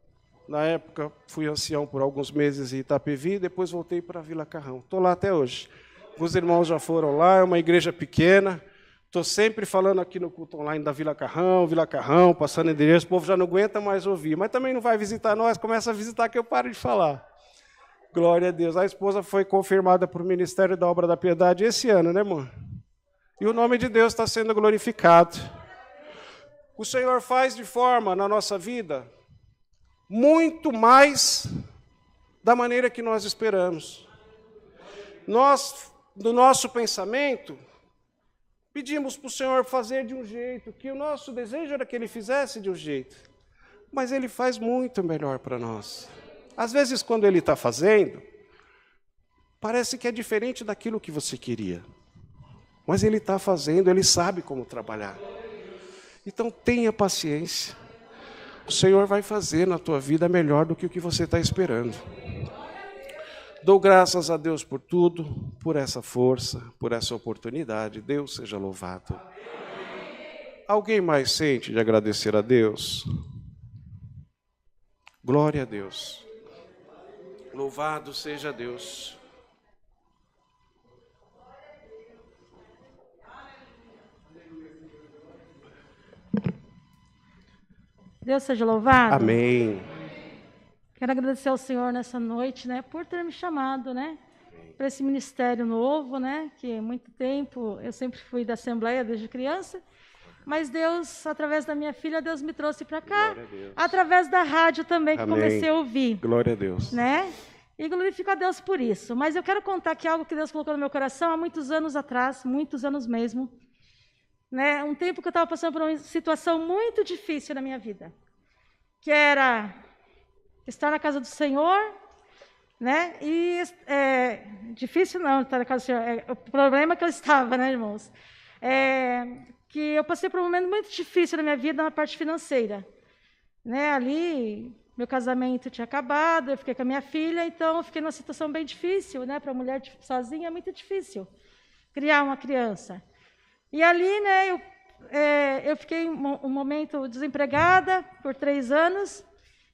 A: Na época, fui ancião por alguns meses em Itapevi, depois voltei para a Vila Carrão. Estou lá até hoje. Os irmãos já foram lá, é uma igreja pequena. Estou sempre falando aqui no culto online da Vila Carrão, passando endereço. O povo já não aguenta mais ouvir, mas também não vai visitar nós, começa a visitar que eu paro de falar. Glória a Deus. A esposa foi confirmada para o Ministério da Obra da Piedade esse ano, né, irmão? E o nome de Deus está sendo glorificado. O Senhor faz de forma, na nossa vida, muito mais da maneira que nós esperamos. Nós, do nosso pensamento, pedimos para o Senhor fazer de um jeito, que o nosso desejo era que Ele fizesse de um jeito. Mas Ele faz muito melhor para nós. Às vezes, quando Ele está fazendo, parece que é diferente daquilo que você queria. Mas Ele está fazendo, Ele sabe como trabalhar. Então, tenha paciência. O Senhor vai fazer na tua vida melhor do que o que você está esperando. Dou graças a Deus por tudo, por essa força, por essa oportunidade. Deus seja louvado. Alguém mais sente de agradecer a Deus? Glória a Deus. Louvado seja Deus.
D: Deus seja louvado.
A: Amém.
D: Quero agradecer ao Senhor nessa noite, né, por ter me chamado, né, para esse ministério novo, né, que há muito tempo eu sempre fui da Assembleia desde criança, mas Deus, através da minha filha, Deus me trouxe para cá, através da rádio também, que comecei a ouvir.
A: Glória a Deus.
D: Né? E glorifico a Deus por isso. Mas eu quero contar aqui algo que Deus colocou no meu coração há muitos anos atrás, muitos anos mesmo. né, um tempo que eu estava passando por uma situação muito difícil na minha vida, que era estar na casa do Senhor, né, e difícil não estar na casa do Senhor, o problema é que eu estava, né, irmãos, que eu passei por um momento muito difícil na minha vida na parte financeira, né, ali meu casamento tinha acabado, eu fiquei com a minha filha, então eu fiquei numa situação bem difícil, né, para a mulher sozinha é muito difícil criar uma criança. E ali, né, eu fiquei um momento desempregada por 3 anos,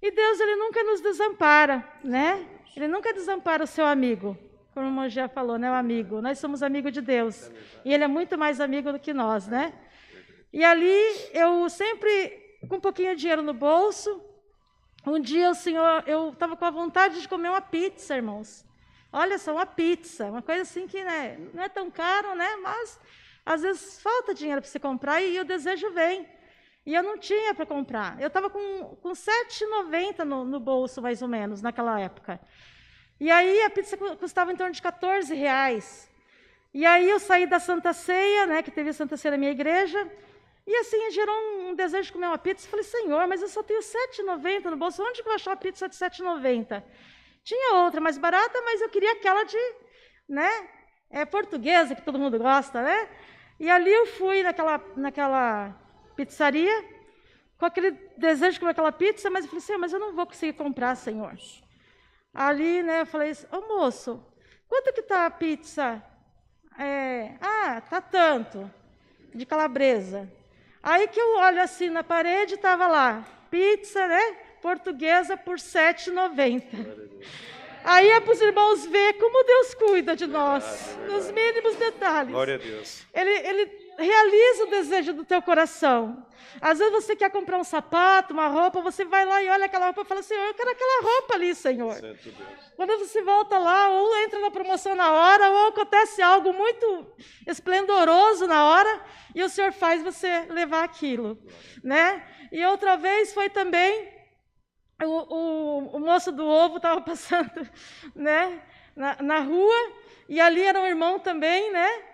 D: e Deus, Ele nunca nos desampara, né? Ele nunca desampara o seu amigo, como o irmão já falou, né, o amigo. Nós somos amigos de Deus, e Ele é muito mais amigo do que nós, né? E ali, eu sempre, com um pouquinho de dinheiro no bolso, um dia eu estava com a vontade de comer uma pizza, irmãos. Olha só, uma pizza, uma coisa assim que, né, não é tão caro, né, mas às vezes falta dinheiro para você comprar e o desejo vem. E eu não tinha para comprar. Eu estava com R$ 7,90 no bolso, mais ou menos, naquela época. E aí a pizza custava em torno de R$14. E aí eu saí da Santa Ceia, né, que teve a Santa Ceia na minha igreja, e assim gerou um desejo de comer uma pizza. Eu falei, Senhor, mas eu só tenho R$7,90 no bolso, onde que eu vou achar uma pizza de R$7,90? Tinha outra mais barata, mas eu queria aquela de, né, portuguesa, que todo mundo gosta, né? E ali eu fui naquela pizzaria, com aquele desejo de comer aquela pizza, mas eu falei, Senhor, mas eu não vou conseguir comprar, Senhor. Ali, né, eu falei, ô moço, quanto que tá a pizza? Tá tanto, de calabresa. Aí que eu olho assim na parede, estava lá, pizza, né, portuguesa por R$7,90. Aí é para os irmãos ver como Deus cuida de nós, nos mínimos detalhes.
A: Glória a Deus.
D: Ele realiza o desejo do teu coração. Às vezes você quer comprar um sapato, uma roupa, você vai lá e olha aquela roupa e fala, Senhor, eu quero aquela roupa ali, Senhor.
A: Santo Deus.
D: Quando você volta lá, ou entra na promoção na hora, ou acontece algo muito esplendoroso na hora, e o Senhor faz você levar aquilo, né? E outra vez foi também, o moço do ovo estava passando, né, na rua, e ali era um irmão também, né?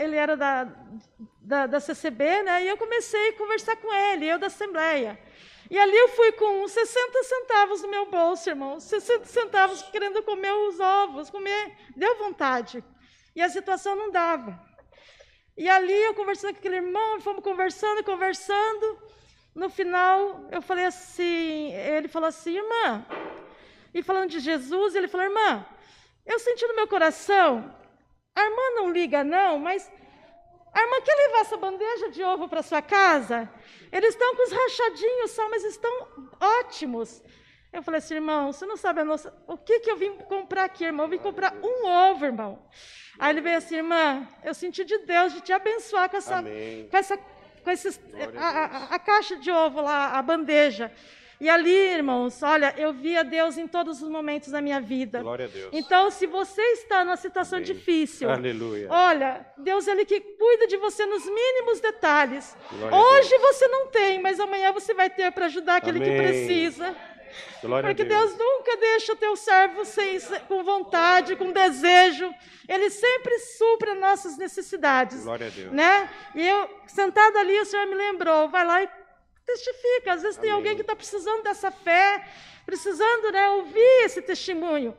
D: Ele era da CCB, né? E eu comecei a conversar com ele, eu da Assembleia. E ali eu fui com 60 centavos no meu bolso, irmão, 60 centavos querendo comer os ovos, deu vontade. E a situação não dava. E ali eu conversando com aquele irmão, fomos conversando. No final, eu falei assim, ele falou assim, irmã, e falando de Jesus, ele falou, irmã, eu senti no meu coração, a irmã não liga não, mas a irmã quer levar essa bandeja de ovo para sua casa? Eles estão com os rachadinhos só, mas estão ótimos. Eu falei assim, irmão, você não sabe o que eu vim comprar aqui, irmão? Eu vim comprar um ovo, irmão. Aí ele veio assim, irmã, eu senti de Deus de te abençoar com a caixa de ovo lá, a bandeja. E ali, irmãos, olha, eu via Deus em todos os momentos da minha vida.
A: Glória a Deus.
D: Então, se você está numa situação difícil,
A: aleluia,
D: olha, Deus é Ele que cuida de você nos mínimos detalhes.
A: Glória
D: hoje você não tem, mas amanhã você vai ter para ajudar aquele que precisa.
A: Glória
D: Porque
A: a Deus.
D: Deus nunca deixa o teu servo com vontade, com desejo. Ele sempre supre as nossas necessidades.
A: Glória a Deus.
D: Né? E eu, sentada ali, o Senhor me lembrou, vai lá e testifica. Às vezes tem alguém que está precisando dessa fé, precisando, né, ouvir esse testemunho.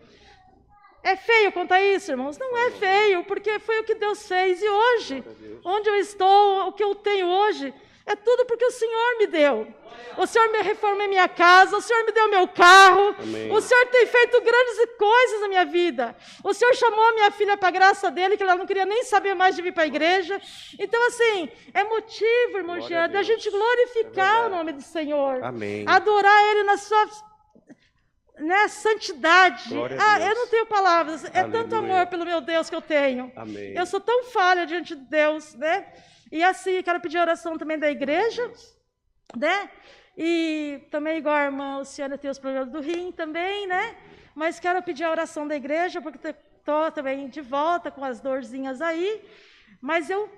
D: É feio contar isso, irmãos? Não é feio, porque foi o que Deus fez. E hoje, onde eu estou, o que eu tenho hoje, é tudo porque o Senhor me deu. O Senhor me reformou minha casa, o Senhor me deu meu carro,
A: Amém.
D: O Senhor tem feito grandes coisas na minha vida. O Senhor chamou a minha filha para a graça dele, que ela não queria nem saber mais de vir para a igreja. Então, assim, é motivo, irmão Jean, da gente glorificar o nome do Senhor.
A: Amém.
D: Adorar Ele na sua santidade. Eu não tenho palavras. É
A: Aleluia.
D: tanto amor pelo meu Deus que eu tenho.
A: Amém.
D: Eu sou tão falha diante de Deus, né? E assim, quero pedir a oração também da igreja, né? E também, igual a irmã Luciana, tem os problemas do rim também, né? Mas quero pedir a oração da igreja, porque estou também de volta com as dorzinhas aí. Mas eu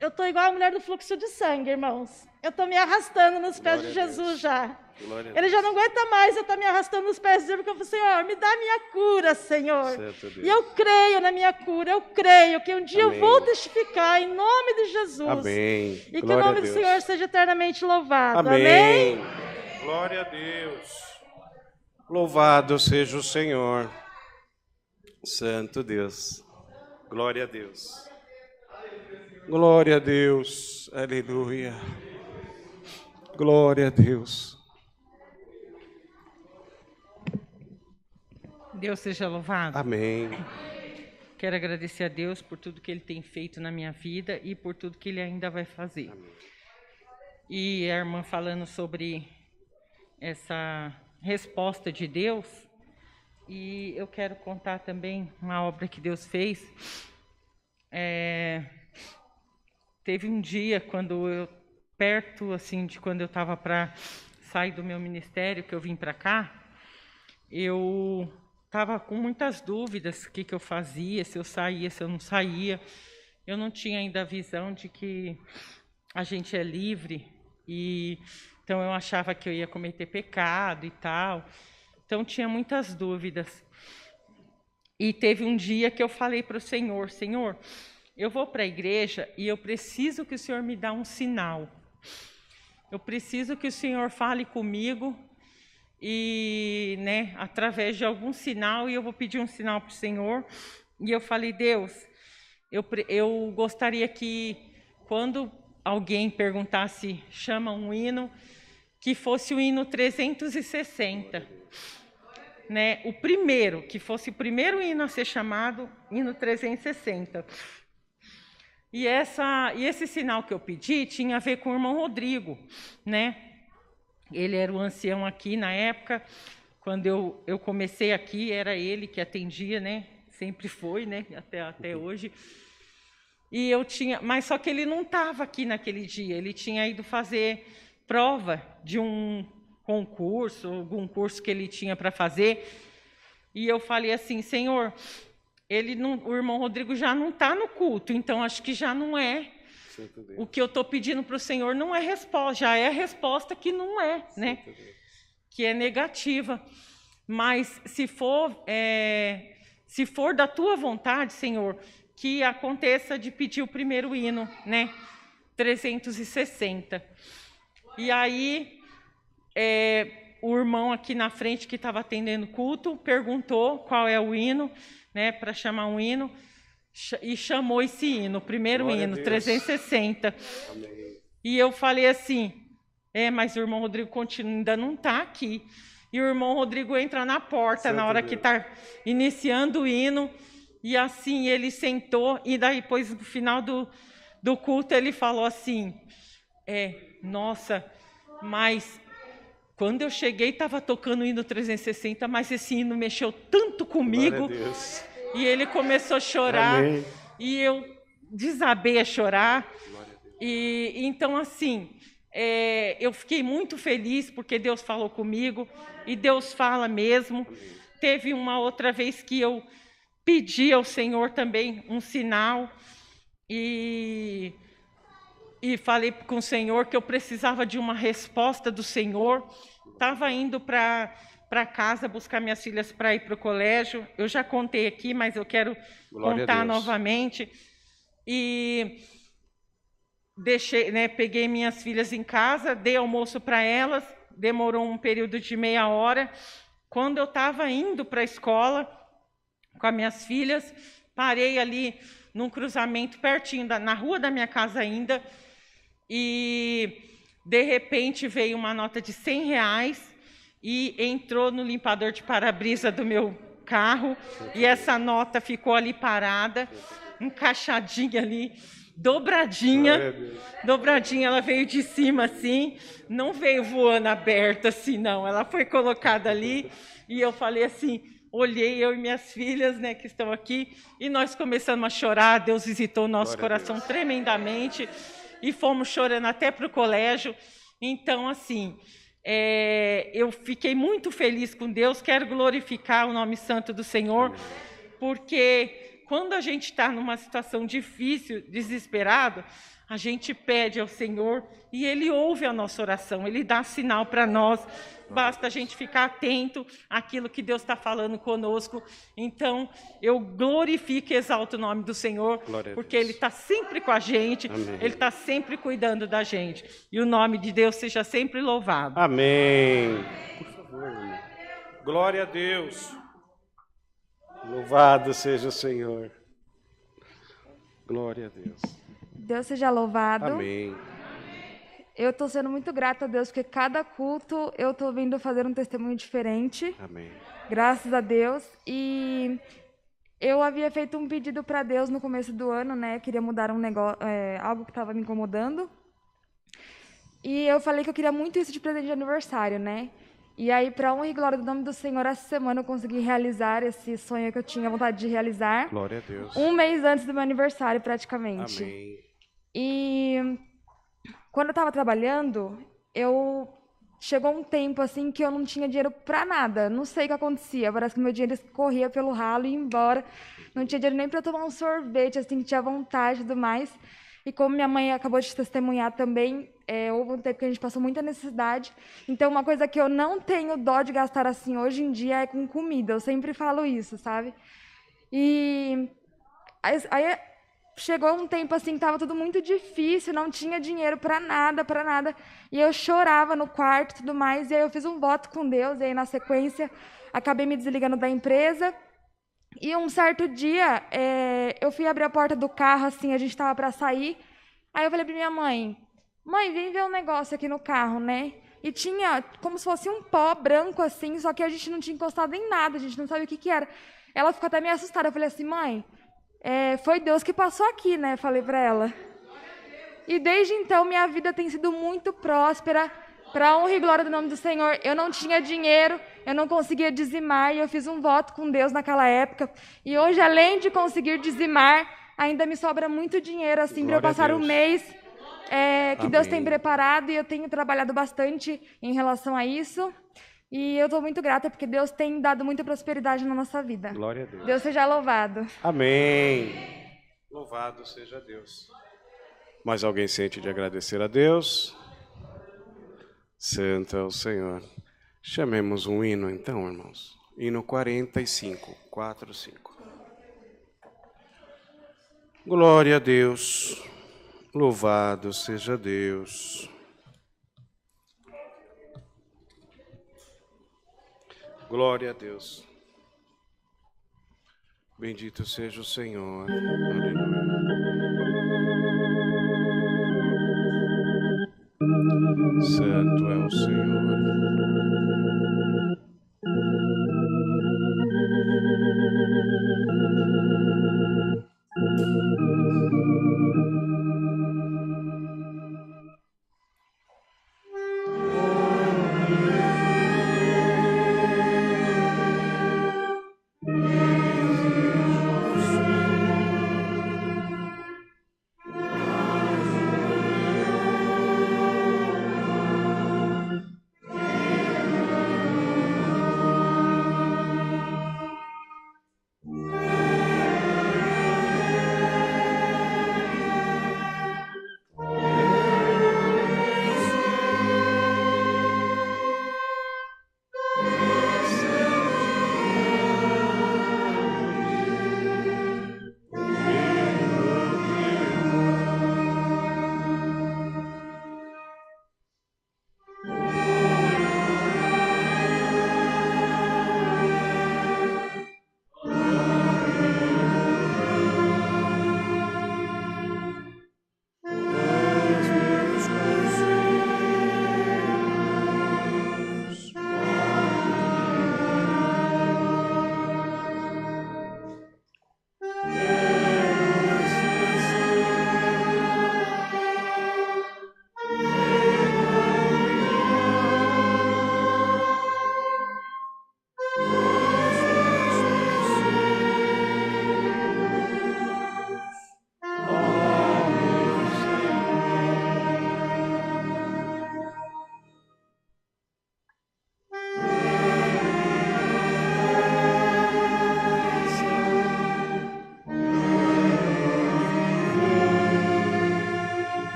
D: estou igual a mulher do fluxo de sangue, irmãos. Eu estou me arrastando nos pés de Jesus já.
A: Glória a
D: Ele
A: Deus.
D: já não aguenta mais eu estar me arrastando nos pés, dizendo que eu falo, Senhor, me dá a minha cura, Senhor.
A: Santo Deus.
D: E eu creio na minha cura, eu creio que um dia
A: Amém.
D: eu vou testificar em nome de Jesus.
A: Amém.
D: E que o
A: Glória a
D: nome do
A: Deus.
D: Senhor seja eternamente louvado.
A: Amém. Glória a Deus. Louvado seja o Senhor. Santo Deus. Glória a Deus. Glória a Deus. Aleluia. Glória a Deus.
E: Deus seja louvado.
A: Amém.
E: Quero agradecer a Deus por tudo que Ele tem feito na minha vida e por tudo que Ele ainda vai fazer. E a irmã falando sobre essa resposta de Deus, e eu quero contar também uma obra que Deus fez. Teve um dia quando eu, perto assim de quando eu estava para sair do meu ministério, que eu vim para cá, eu estava com muitas dúvidas, o que eu fazia, se eu saía, se eu não saía. Eu não tinha ainda a visão de que a gente é livre, e então eu achava que eu ia cometer pecado e tal. Então tinha muitas dúvidas. E teve um dia que eu falei para o Senhor, Senhor, eu vou para a igreja e eu preciso que o Senhor me dê um sinal. Eu preciso que o Senhor fale comigo e, através de algum sinal, e eu vou pedir um sinal para o Senhor. E eu falei, Deus, eu gostaria que quando alguém perguntasse, chama um hino, que fosse o hino 360. O primeiro, que fosse o primeiro hino a ser chamado, hino 360. E esse sinal que eu pedi tinha a ver com o irmão Rodrigo, Ele era o ancião aqui na época, quando eu comecei aqui, era ele que atendia, Sempre foi, até hoje. E eu tinha, mas só que ele não estava aqui naquele dia, ele tinha ido fazer prova de um concurso, algum curso que ele tinha para fazer. E eu falei assim, Senhor, o irmão Rodrigo já não está no culto, então acho que já não é. O que eu estou pedindo para o Senhor não é resposta, já é a resposta que não é, que é negativa. Mas se for da tua vontade, Senhor, que aconteça de pedir o primeiro hino, 360. E aí, o irmão aqui na frente que estava atendendo o culto perguntou qual é o hino, para chamar um hino, e chamou esse hino, o primeiro
A: Glória
E: hino,
A: a Deus.
E: 360.
A: Amém.
E: E eu falei assim, mas o irmão Rodrigo ainda não está aqui. E o irmão Rodrigo entra na porta
A: Santo
E: na hora
A: Deus.
E: que está iniciando o hino, e assim ele sentou, e daí depois no final do culto ele falou assim, nossa, mas quando eu cheguei estava tocando o hino 360, mas esse hino mexeu tanto comigo.
A: Glória a Deus.
E: E ele começou a chorar.
A: Amém.
E: E eu desabei a chorar. E então assim, eu fiquei muito feliz porque Deus falou comigo, e Deus fala mesmo. Teve uma outra vez que eu pedi ao Senhor também um sinal, e falei com o Senhor que eu precisava de uma resposta do Senhor. Estava indo para casa buscar minhas filhas para ir para o colégio. Eu já contei aqui, mas eu quero
A: Glória a
E: contar
A: Deus.
E: novamente. E deixei, peguei minhas filhas em casa, dei almoço para elas, demorou um período de meia hora. Quando eu estava indo para a escola com as minhas filhas, parei ali num cruzamento pertinho, na rua da minha casa ainda, e de repente veio uma nota de R$100 e entrou no limpador de para-brisa do meu carro, e essa nota ficou ali parada, encaixadinha ali, dobradinha, ela veio de cima assim, não veio voando aberta assim, não, ela foi colocada ali, e eu falei assim, olhei, eu e minhas filhas, que estão aqui, e nós começamos a chorar. Deus visitou o nosso coração tremendamente, e fomos chorando até para o colégio. Então, assim, eu fiquei muito feliz com Deus, quero glorificar o nome santo do Senhor, porque quando a gente está numa situação difícil, desesperado, a gente pede ao Senhor e Ele ouve a nossa oração, Ele dá sinal para nós. Basta a gente ficar atento àquilo que Deus está falando conosco. Então, eu glorifico e exalto o nome do Senhor, porque Ele está sempre com a gente,
A: Amém.
E: Ele está sempre cuidando da gente. E o nome de Deus seja sempre louvado.
A: Amém. Por favor, irmão. Glória a Deus. Louvado seja o Senhor. Glória a Deus.
F: Deus seja louvado.
A: Amém.
F: Eu estou sendo muito grata a Deus, porque cada culto eu estou vindo fazer um testemunho diferente.
A: Amém.
F: Graças a Deus. E eu havia feito um pedido para Deus no começo do ano, né? Queria mudar um negócio, algo que estava me incomodando. E eu falei que eu queria muito isso de presente de aniversário, né? E aí, para honra e glória do nome do Senhor, essa semana eu consegui realizar esse sonho que eu tinha vontade de realizar.
A: Glória a Deus.
F: Um mês antes do meu aniversário, praticamente.
A: Amém.
F: E quando eu estava trabalhando, chegou um tempo assim que eu não tinha dinheiro para nada. Não sei o que acontecia. Parece que meu dinheiro escorria pelo ralo e ia embora. Não tinha dinheiro nem para tomar um sorvete, assim, que tinha vontade e tudo mais. E como minha mãe acabou de testemunhar também, houve um tempo que a gente passou muita necessidade. Então, uma coisa que eu não tenho dó de gastar assim hoje em dia é com comida. Eu sempre falo isso, sabe? E aí chegou um tempo assim que estava tudo muito difícil, não tinha dinheiro para nada, para nada. E eu chorava no quarto e tudo mais. E aí eu fiz um voto com Deus. E aí, na sequência, acabei me desligando da empresa. E um certo dia, eu fui abrir a porta do carro, assim, a gente estava para sair. Aí eu falei para minha mãe, vem ver um negócio aqui no carro, né? E tinha como se fosse um pó branco, assim, só que a gente não tinha encostado em nada, a gente não sabia o que era. Ela ficou até meio assustada. Eu falei assim, mãe, foi Deus que passou aqui, né? Falei para ela. E desde então, minha vida tem sido muito próspera, para a honra e glória do nome do Senhor. Eu não tinha dinheiro, eu não conseguia dizimar, e eu fiz um voto com Deus naquela época. E hoje, além de conseguir dizimar, ainda me sobra muito dinheiro, assim, para eu passar o mês que Deus tem preparado, e eu tenho trabalhado bastante em relação a isso. E eu estou muito grata, porque Deus tem dado muita prosperidade na nossa vida.
A: Glória a Deus.
F: Deus seja louvado.
A: Amém. Louvado seja Deus. Mais alguém sente de agradecer a Deus? Santo é o Senhor. Chamemos um hino então, irmãos. Hino 45, 4, 5. Glória a Deus. Louvado seja Deus. Glória a Deus. Bendito seja o Senhor. Aleluia. Santo é o Senhor.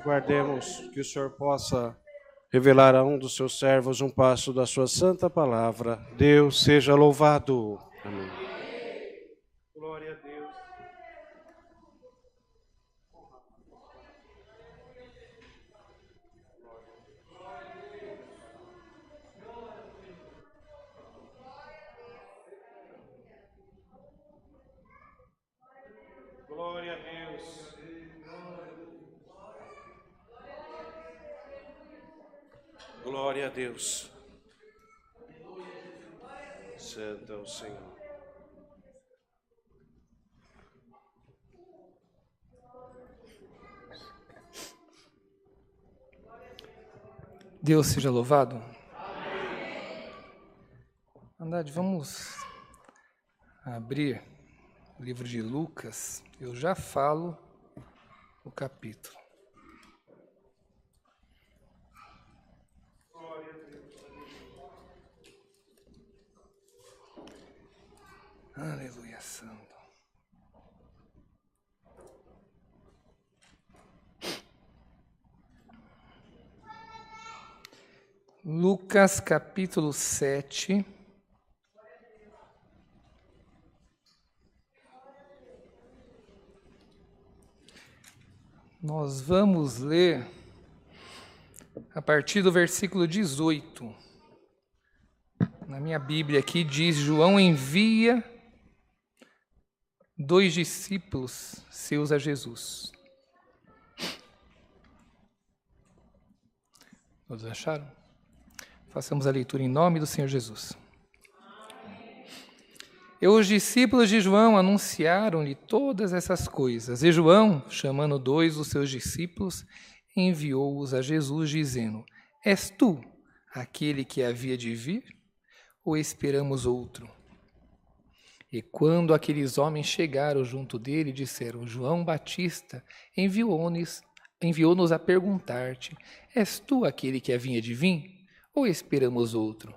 A: Aguardemos que o Senhor possa revelar a um dos seus servos um passo da sua santa palavra. Deus seja louvado. Amém. Glória a Deus. Glória a Deus. Glória a Deus. Santo é o Senhor.
B: Deus seja louvado. Andade, vamos abrir o livro de Lucas. Eu já falo o capítulo. Aleluia, santo. Lucas capítulo 7. Nós vamos ler a partir do versículo 18. Na minha Bíblia aqui diz: João envia 2 discípulos seus a Jesus. Todos acharam? Façamos a leitura em nome do Senhor Jesus. E os discípulos de João anunciaram-lhe todas essas coisas. E João, chamando 2 dos seus discípulos, enviou-os a Jesus, dizendo: És tu aquele que havia de vir, ou esperamos outro? E quando aqueles homens chegaram junto dele, disseram: João Batista enviou-nos a perguntar-te: És tu aquele que havia de vir, ou esperamos outro?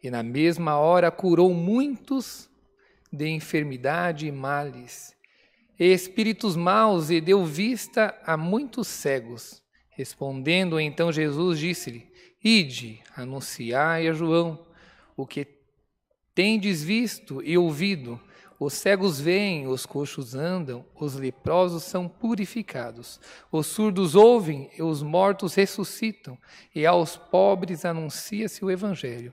B: E na mesma hora curou muitos de enfermidade e males, e espíritos maus, e deu vista a muitos cegos. Respondendo então Jesus, disse-lhe: Ide, anunciai a João o que tendes visto e ouvido: os cegos veem, os coxos andam, os leprosos são purificados, os surdos ouvem, e os mortos ressuscitam, e aos pobres anuncia-se o Evangelho.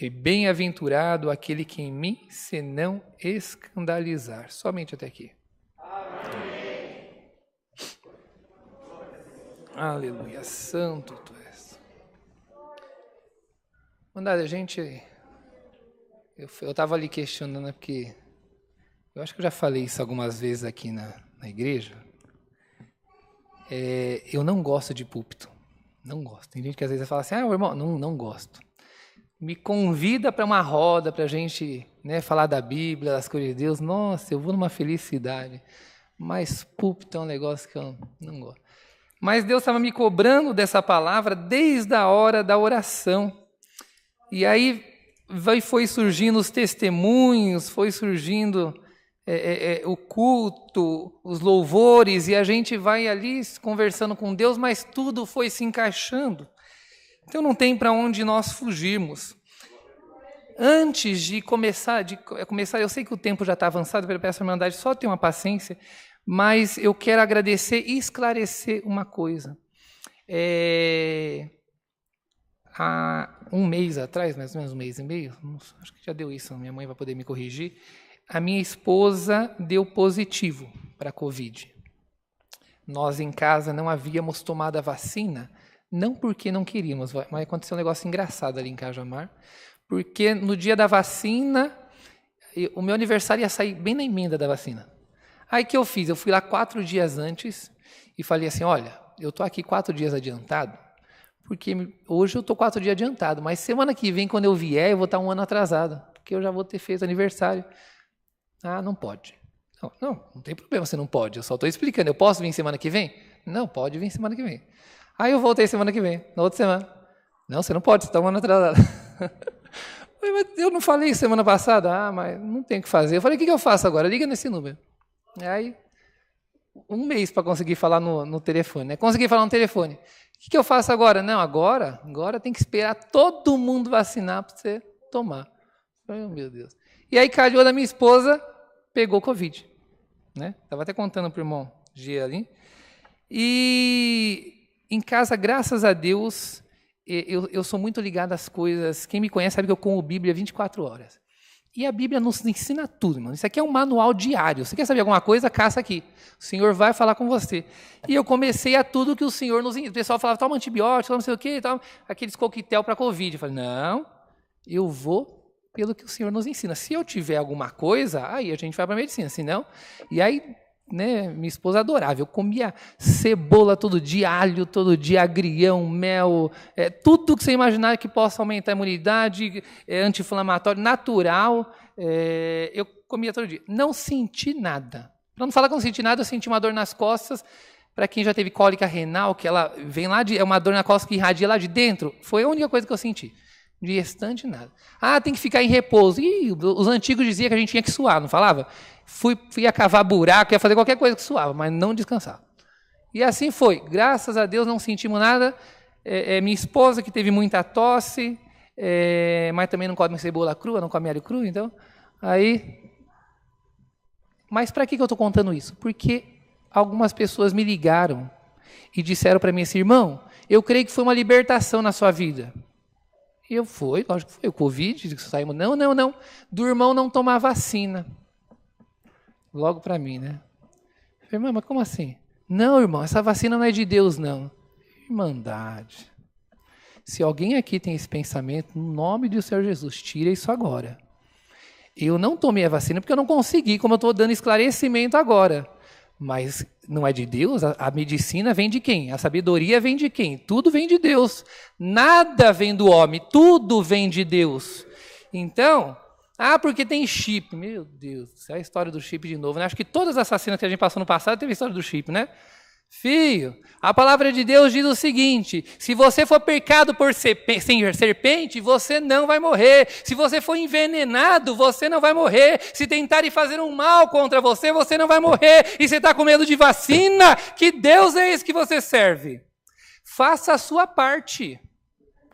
B: E bem-aventurado aquele que em mim se não escandalizar. Somente até aqui. Amém. Aleluia, santo tu és. Mandada, gente, eu estava ali questionando, né, porque eu acho que eu já falei isso algumas vezes aqui na igreja. Eu não gosto de púlpito. Não gosto. Tem gente que às vezes fala assim: irmão, não gosto. Me convida para uma roda, para a gente, né, falar da Bíblia, das coisas de Deus. Nossa, eu vou numa felicidade. Mas púlpito é um negócio que eu não gosto. Mas Deus estava me cobrando dessa palavra desde a hora da oração. E aí foi surgindo os testemunhos, foi surgindo o culto, os louvores, e a gente vai ali conversando com Deus, mas tudo foi se encaixando. Então não tem para onde nós fugirmos. Antes de começar, eu sei que o tempo já está avançado, eu peço a irmandade só ter uma paciência, mas eu quero agradecer e esclarecer uma coisa. Há um mês atrás, mais ou menos um mês e meio, acho que já deu isso, minha mãe vai poder me corrigir, a minha esposa deu positivo para a Covid. Nós em casa não havíamos tomado a vacina, não porque não queríamos, mas aconteceu um negócio engraçado ali em Cajamar, porque no dia da vacina, o meu aniversário ia sair bem na emenda da vacina. Aí o que eu fiz? Eu fui lá 4 dias antes e falei assim: olha, eu estou aqui 4 dias adiantado, porque hoje eu estou 4 dias adiantado, mas semana que vem, quando eu vier, eu vou estar 1 ano atrasado, porque eu já vou ter feito aniversário. Ah, não pode. Não tem problema, você não pode, eu só estou explicando. Eu posso vir semana que vem? Não, pode vir semana que vem. Aí eu voltei semana que vem, na outra semana. Não, você não pode, você está 1 ano atrasado. Mas eu não falei semana passada? Mas não tem o que fazer. Eu falei: o que eu faço agora? Liga nesse número. Aí um mês para conseguir falar no telefone, né? Consegui falar no telefone. O que eu faço agora? Não, agora tem que esperar todo mundo vacinar para você tomar. Oh, meu Deus. E aí calhou da minha esposa, pegou Covid. Né? Estava até contando para o irmão G ali. E em casa, graças a Deus, eu sou muito ligado às coisas. Quem me conhece sabe que eu como Bíblia 24 horas. E a Bíblia nos ensina tudo, irmão. Isso aqui é um manual diário. Você quer saber alguma coisa? Caça aqui. O Senhor vai falar com você. E eu comecei a tudo que o Senhor nos ensina. O pessoal falava, toma antibiótico, não sei o quê, toma aqueles coquetel para Covid. Eu falei, não, eu vou pelo que o Senhor nos ensina. Se eu tiver alguma coisa, aí a gente vai para a medicina. Se não, e aí, né, minha esposa adorava. Eu comia cebola todo dia, alho todo dia, agrião, mel, tudo que você imaginar que possa aumentar a imunidade, anti-inflamatório, natural, eu comia todo dia. Não senti nada. Para não falar que eu não senti nada, eu senti uma dor nas costas. Para quem já teve cólica renal, que ela vem lá é uma dor na costa que irradia lá de dentro, foi a única coisa que eu senti. De restante, nada. Tem que ficar em repouso. Ih, os antigos diziam que a gente tinha que suar, não falava? Fui a cavar buraco, ia fazer qualquer coisa que suava, mas não descansava. E assim foi. Graças a Deus não sentimos nada. Minha esposa, que teve muita tosse, mas também não come cebola crua, não come alho cru, então. Aí. Mas para que eu estou contando isso? Porque algumas pessoas me ligaram e disseram para mim assim, irmão, eu creio que foi uma libertação na sua vida. E lógico que foi, o Covid, saímos, não, do irmão não tomar vacina. Logo para mim, né? Eu falei, irmão, mas como assim? Não, irmão, essa vacina não é de Deus, não. Irmandade. Se alguém aqui tem esse pensamento, no nome do Senhor Jesus, tira isso agora. Eu não tomei a vacina porque eu não consegui, como eu estou dando esclarecimento agora. Mas não é de Deus? A medicina vem de quem? A sabedoria vem de quem? Tudo vem de Deus. Nada vem do homem, tudo vem de Deus. Então, porque tem chip. Meu Deus, é a história do chip de novo, né? Acho que todas as vacinas que a gente passou no passado teve a história do chip, né? Filho, a palavra de Deus diz o seguinte, se você for picado por serpente, você não vai morrer. Se você for envenenado, você não vai morrer. Se tentarem fazer um mal contra você, você não vai morrer. E você está com medo de vacina? Que Deus é esse que você serve? Faça a sua parte.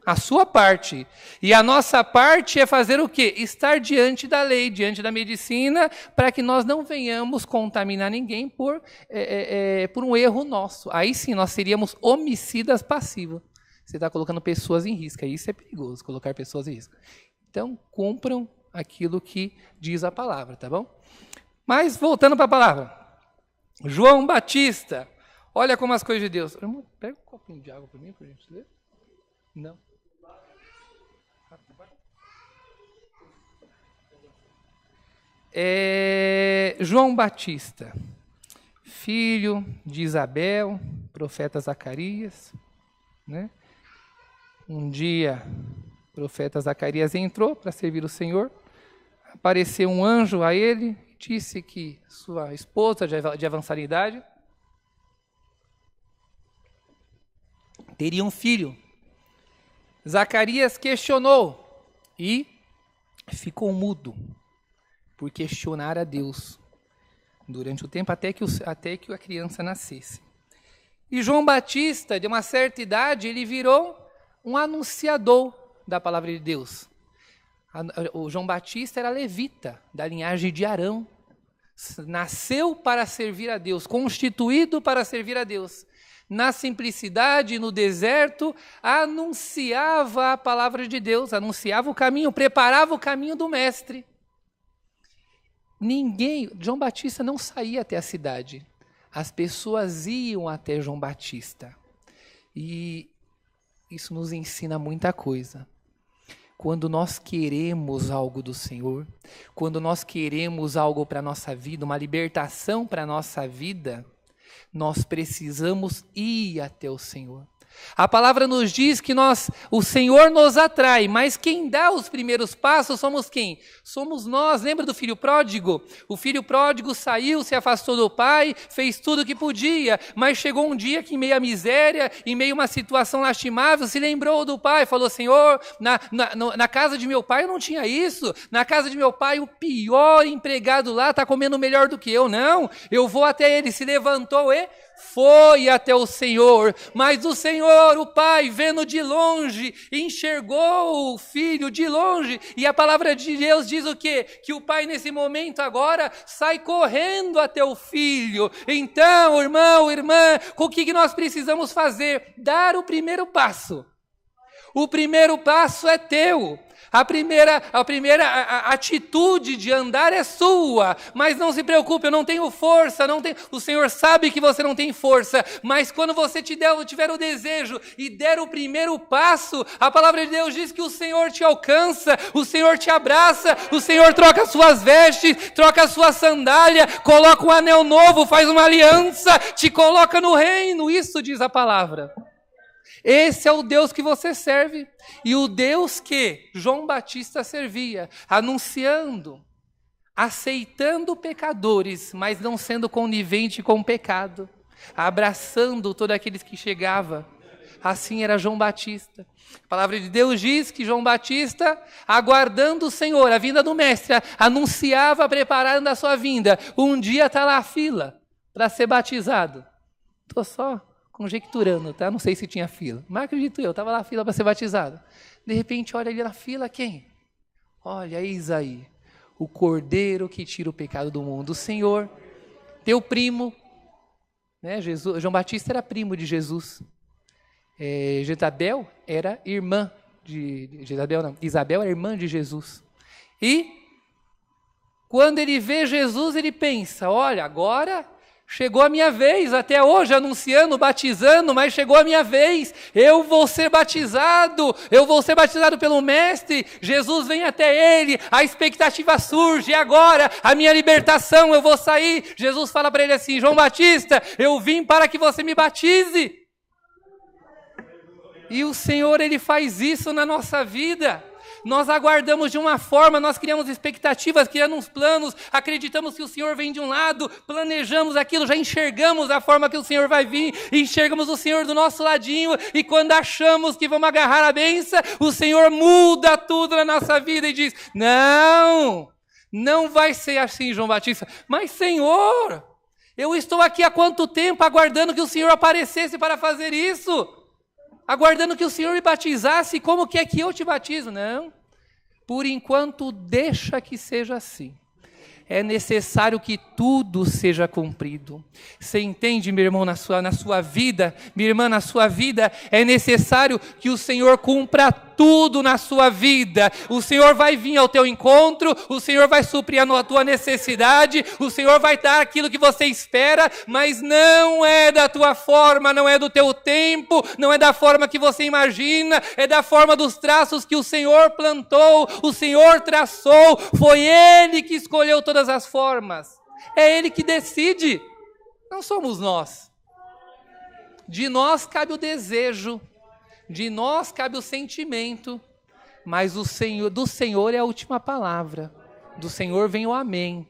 B: A sua parte. E a nossa parte é fazer o quê? Estar diante da lei, diante da medicina, para que nós não venhamos contaminar ninguém por um erro nosso. Aí sim, nós seríamos homicidas passivos. Você está colocando pessoas em risco. Isso é perigoso, colocar pessoas em risco. Então, cumpram aquilo que diz a palavra, tá bom? Mas, voltando para a palavra. João Batista. Olha como as coisas de Deus. Irmão, pega um copinho de água para mim, por gentileza. Não. João Batista, filho de Isabel, profeta Zacarias, né? Um dia, o profeta Zacarias entrou para servir o Senhor, apareceu um anjo a ele, disse que sua esposa de avançada idade teria um filho. Zacarias questionou e ficou mudo por questionar a Deus durante o tempo até que a criança nascesse. E João Batista, de uma certa idade, ele virou um anunciador da palavra de Deus. O João Batista era levita, da linhagem de Arão. Nasceu para servir a Deus, constituído para servir a Deus. Na simplicidade, no deserto, anunciava a palavra de Deus, anunciava o caminho, preparava o caminho do mestre. João Batista não saía até a cidade. As pessoas iam até João Batista. E isso nos ensina muita coisa. Quando nós queremos algo do Senhor, quando nós queremos algo para a nossa vida, uma libertação para a nossa vida, nós precisamos ir até o Senhor. A palavra nos diz que o Senhor nos atrai, mas quem dá os primeiros passos somos quem? Somos nós. Lembra do filho pródigo? O filho pródigo saiu, se afastou do pai, fez tudo o que podia, mas chegou um dia que em meio à miséria, em meio a uma situação lastimável, se lembrou do pai, falou: Senhor, na casa de meu pai eu não tinha isso, na casa de meu pai o pior empregado lá está comendo melhor do que eu, não, eu vou até ele. Se levantou e foi até o Senhor, mas o Senhor, o pai, vendo de longe, enxergou o filho de longe, e a palavra de Deus diz o quê? Que o pai nesse momento agora sai correndo até o filho. Então, irmão, irmã, o que nós precisamos fazer? Dar o primeiro passo. O primeiro passo é teu. A primeira atitude de andar é sua, mas não se preocupe, eu não tenho força, o Senhor sabe que você não tem força, mas quando você tiver o desejo e der o primeiro passo, a palavra de Deus diz que o Senhor te alcança, o Senhor te abraça, o Senhor troca as suas vestes, troca a sua sandália, coloca um anel novo, faz uma aliança, te coloca no reino. Isso diz a palavra. Esse é o Deus que você serve, e o Deus que João Batista servia, anunciando, aceitando pecadores, mas não sendo conivente com o pecado, abraçando todos aqueles que chegavam. Assim era João Batista. A palavra de Deus diz que João Batista, aguardando o Senhor, a vinda do Mestre, anunciava, preparando a sua vinda. Um dia está lá a fila para ser batizado. Estou só conjecturando, tá? Não sei se tinha fila, mas acredito eu, estava lá a fila para ser batizado. De repente, olha ali na fila, quem? Olha, eis aí, o Cordeiro que tira o pecado do mundo. O Senhor, teu primo, né? João Batista era primo de Jesus. Jezabel era irmã Isabel era irmã de Jesus. E quando ele vê Jesus, ele pensa: olha, agora chegou a minha vez, até hoje anunciando, batizando, mas chegou a minha vez, eu vou ser batizado pelo Mestre. Jesus vem até ele, a expectativa surge, e agora a minha libertação, eu vou sair. Jesus fala para ele assim: João Batista, eu vim para que você me batize. E o Senhor, Ele faz isso na nossa vida. Nós aguardamos de uma forma, nós criamos expectativas, criamos planos, acreditamos que o Senhor vem de um lado, planejamos aquilo, já enxergamos a forma que o Senhor vai vir, enxergamos o Senhor do nosso ladinho, e quando achamos que vamos agarrar a bênção, o Senhor muda tudo na nossa vida e diz: não vai ser assim, João Batista. Mas Senhor, eu estou aqui há quanto tempo aguardando que o Senhor aparecesse para fazer isso? Aguardando que o Senhor me batizasse, como que é que eu te batizo? Não, por enquanto deixa que seja assim. É necessário que tudo seja cumprido. Você entende, meu irmão, na sua vida, minha irmã, na sua vida, é necessário que o Senhor cumpra tudo na sua vida. O Senhor vai vir ao teu encontro, o Senhor vai suprir a tua necessidade, o Senhor vai dar aquilo que você espera, mas não é da tua forma, não é do teu tempo, não é da forma que você imagina, é da forma dos traços que o Senhor plantou, o Senhor traçou, foi Ele que escolheu todas as formas, é Ele que decide, não somos nós. De nós cabe o desejo, de nós cabe o sentimento, mas do Senhor é a última palavra, do Senhor vem o amém.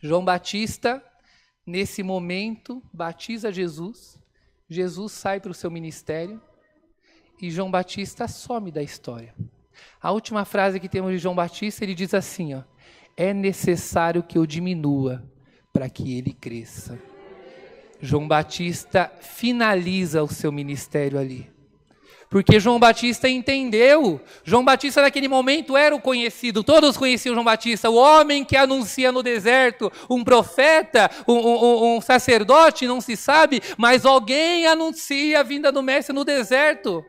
B: João Batista, nesse momento, batiza Jesus, Jesus sai para o seu ministério, e João Batista some da história. A última frase que temos de João Batista, ele diz assim, ó: é necessário que eu diminua para que ele cresça. João Batista finaliza o seu ministério ali. Porque João Batista entendeu. João Batista naquele momento era o conhecido. Todos conheciam João Batista. O homem que anuncia no deserto. Um profeta, um sacerdote, não se sabe. Mas alguém anuncia a vinda do Mestre no deserto.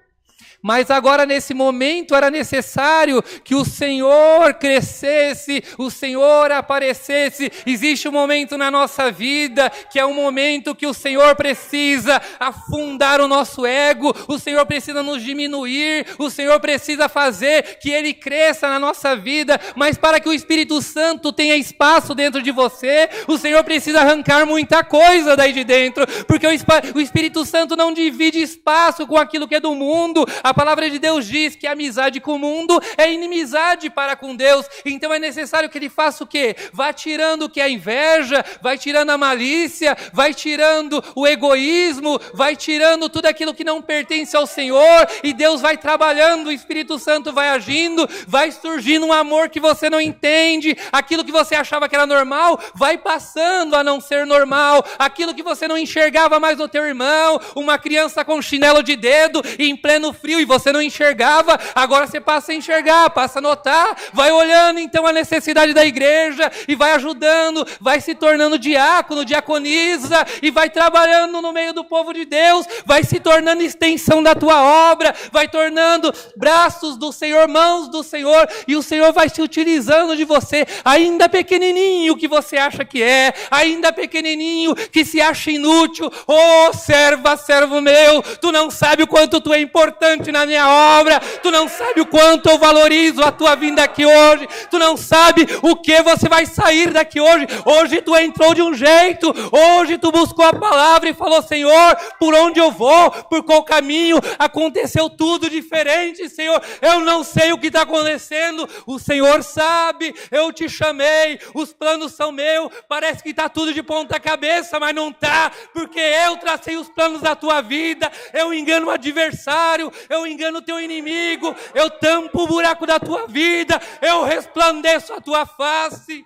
B: Mas agora, nesse momento, era necessário que o Senhor crescesse, o Senhor aparecesse. Existe um momento na nossa vida, que é um momento que o Senhor precisa afundar o nosso ego, o Senhor precisa nos diminuir, o Senhor precisa fazer que Ele cresça na nossa vida. Mas para que o Espírito Santo tenha espaço dentro de você, o Senhor precisa arrancar muita coisa daí de dentro, porque o Espírito Santo não divide espaço com aquilo que é do mundo. A palavra de Deus diz que a amizade com o mundo é inimizade para com Deus. Então é necessário que Ele faça o quê? Vá tirando o que é a inveja, vai tirando a malícia, vai tirando o egoísmo, vai tirando tudo aquilo que não pertence ao Senhor, e Deus vai trabalhando, o Espírito Santo vai agindo, vai surgindo um amor que você não entende, aquilo que você achava que era normal, vai passando a não ser normal, aquilo que você não enxergava mais no teu irmão, uma criança com chinelo de dedo em pleno frio, e você não enxergava, agora você passa a enxergar, passa a notar, vai olhando então a necessidade da igreja, e vai ajudando, vai se tornando diácono, diaconisa, e vai trabalhando no meio do povo de Deus, vai se tornando extensão da tua obra, vai tornando braços do Senhor, mãos do Senhor, e o Senhor vai se utilizando de você, ainda pequenininho que você acha que é, ainda pequenininho que se acha inútil. Oh, serva, servo meu, tu não sabe o quanto tu é importante na minha obra, tu não sabe o quanto eu valorizo a tua vinda aqui hoje, tu não sabe o que você vai sair daqui hoje. Hoje tu entrou de um jeito, hoje tu buscou a palavra e falou: Senhor, por onde eu vou, por qual caminho, aconteceu tudo diferente, Senhor, eu não sei o que está acontecendo, o Senhor sabe, eu te chamei, os planos são meus, parece que está tudo de ponta cabeça, mas não está, porque eu tracei os planos da tua vida, eu engano o adversário, eu engano o teu inimigo, eu tampo o buraco da tua vida, eu resplandeço a tua face.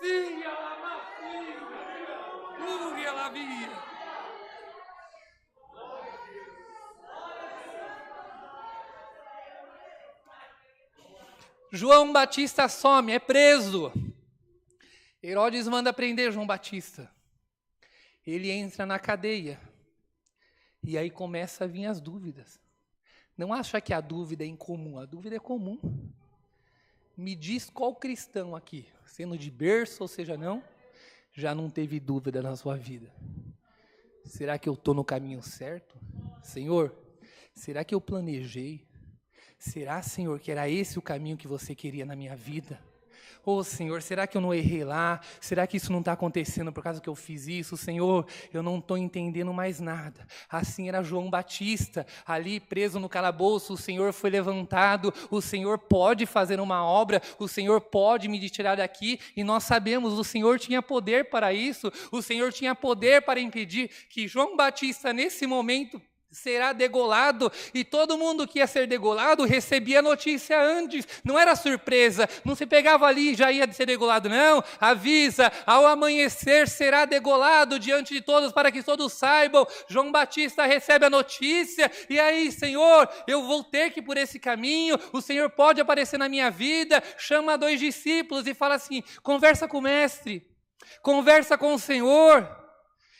B: Sim, João Batista some, é preso. Herodes manda prender João Batista. Ele entra na cadeia. E aí começa a vir as dúvidas. Não acha que a dúvida é incomum, a dúvida é comum. Me diz qual cristão aqui, sendo de berço ou seja não, já não teve dúvida na sua vida. Será que eu estou no caminho certo? Senhor, será que eu planejei? Será, Senhor, que era esse o caminho que você queria na minha vida? Oh, Senhor, será que eu não errei lá? Será que isso não está acontecendo por causa que eu fiz isso? Senhor, eu não estou entendendo mais nada. Assim era João Batista, ali preso no calabouço, o Senhor foi levantado, o Senhor pode fazer uma obra, o Senhor pode me tirar daqui, e nós sabemos, o Senhor tinha poder para isso, o Senhor tinha poder para impedir que João Batista, nesse momento, será degolado, e todo mundo que ia ser degolado recebia a notícia antes, não era surpresa, não se pegava ali e já ia ser degolado, não, avisa, ao amanhecer será degolado diante de todos, para que todos saibam. João Batista recebe a notícia, e aí, Senhor, eu vou ter que ir por esse caminho, o Senhor pode aparecer na minha vida, chama 2 discípulos e fala assim: conversa com o mestre, conversa com o Senhor,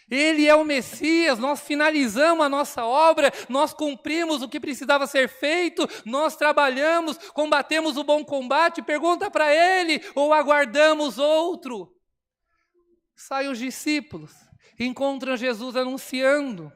B: Ele é o Messias, nós finalizamos a nossa obra, nós cumprimos o que precisava ser feito, nós trabalhamos, combatemos o bom combate, pergunta para Ele, ou aguardamos outro? Saem os discípulos, encontram Jesus anunciando,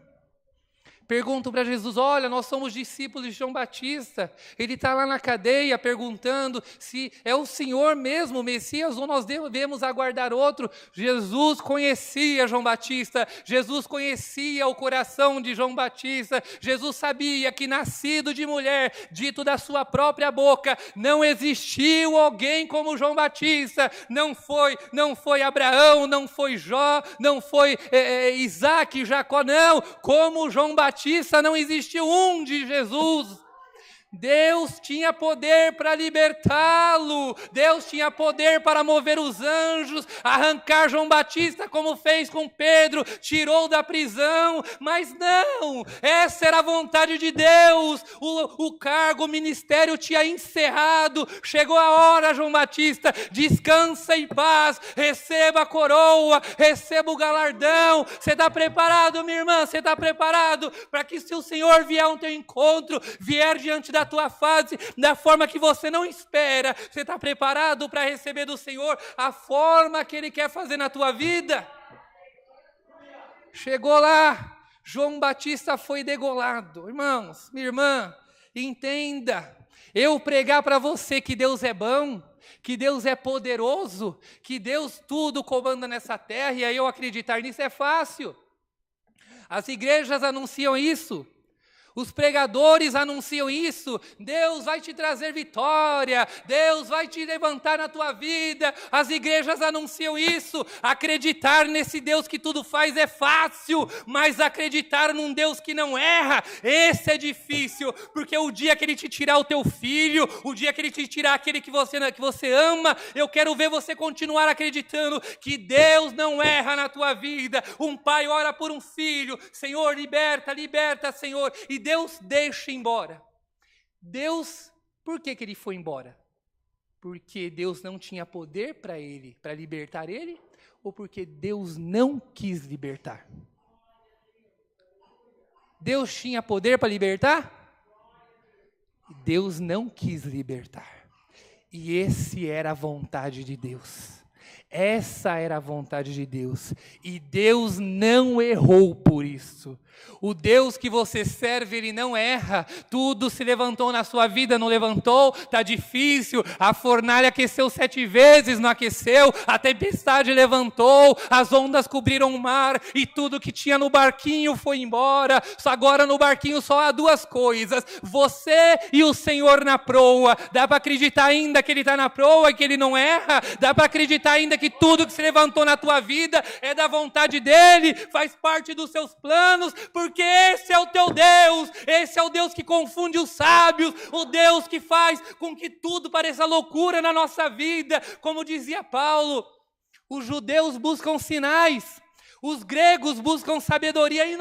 B: perguntam para Jesus: olha, nós somos discípulos de João Batista, ele está lá na cadeia perguntando se é o Senhor mesmo, o Messias, ou nós devemos aguardar outro. Jesus conhecia João Batista, Jesus conhecia o coração de João Batista, Jesus sabia que nascido de mulher, dito da sua própria boca, não existiu alguém como João Batista, não foi Abraão, não foi Jó, não foi Isaac, Jacó, não, como João Batista não existiu um de Jesus. Deus tinha poder para libertá-lo, Deus tinha poder para mover os anjos, arrancar João Batista como fez com Pedro, tirou da prisão, mas não, essa era a vontade de Deus, o cargo, o ministério tinha encerrado, chegou a hora, João Batista, descansa em paz, receba a coroa, receba o galardão. Você está preparado, minha irmã? Você está preparado para que, se o Senhor vier ao teu encontro, vier diante da tua face, da forma que você não espera, você está preparado para receber do Senhor a forma que Ele quer fazer na tua vida? Chegou lá, João Batista foi degolado. Irmãos, minha irmã, entenda, eu pregar para você que Deus é bom, que Deus é poderoso, que Deus tudo comanda nessa terra, e aí eu acreditar nisso é fácil. As igrejas anunciam isso, os pregadores anunciam isso, Deus vai te trazer vitória, Deus vai te levantar na tua vida, as igrejas anunciam isso. Acreditar nesse Deus que tudo faz é fácil, mas acreditar num Deus que não erra, esse é difícil, porque o dia que Ele te tirar o teu filho, o dia que Ele te tirar aquele que você ama, eu quero ver você continuar acreditando que Deus não erra na tua vida. Um pai ora por um filho, Senhor, liberta, liberta, Senhor, e Deus deixa embora. Deus, por que Ele foi embora? Porque Deus não tinha poder para ele, para libertar ele? Ou porque Deus não quis libertar? Deus tinha poder para libertar? Deus não quis libertar. E esse era a vontade de Deus. Essa era a vontade de Deus. E Deus não errou por isso. O Deus que você serve, Ele não erra. Tudo se levantou na sua vida, não levantou? Está difícil. A fornalha aqueceu 7 vezes, não aqueceu. A tempestade levantou, as ondas cobriram o mar, e tudo que tinha no barquinho foi embora. Agora no barquinho só há 2 coisas: você e o Senhor na proa. Dá para acreditar ainda que Ele está na proa e que Ele não erra? Dá para acreditar ainda que tudo que se levantou na tua vida é da vontade dEle, faz parte dos seus planos? Porque esse é o teu Deus, esse é o Deus que confunde os sábios, o Deus que faz com que tudo pareça loucura na nossa vida. Como dizia Paulo, os judeus buscam sinais, os gregos buscam sabedoria, e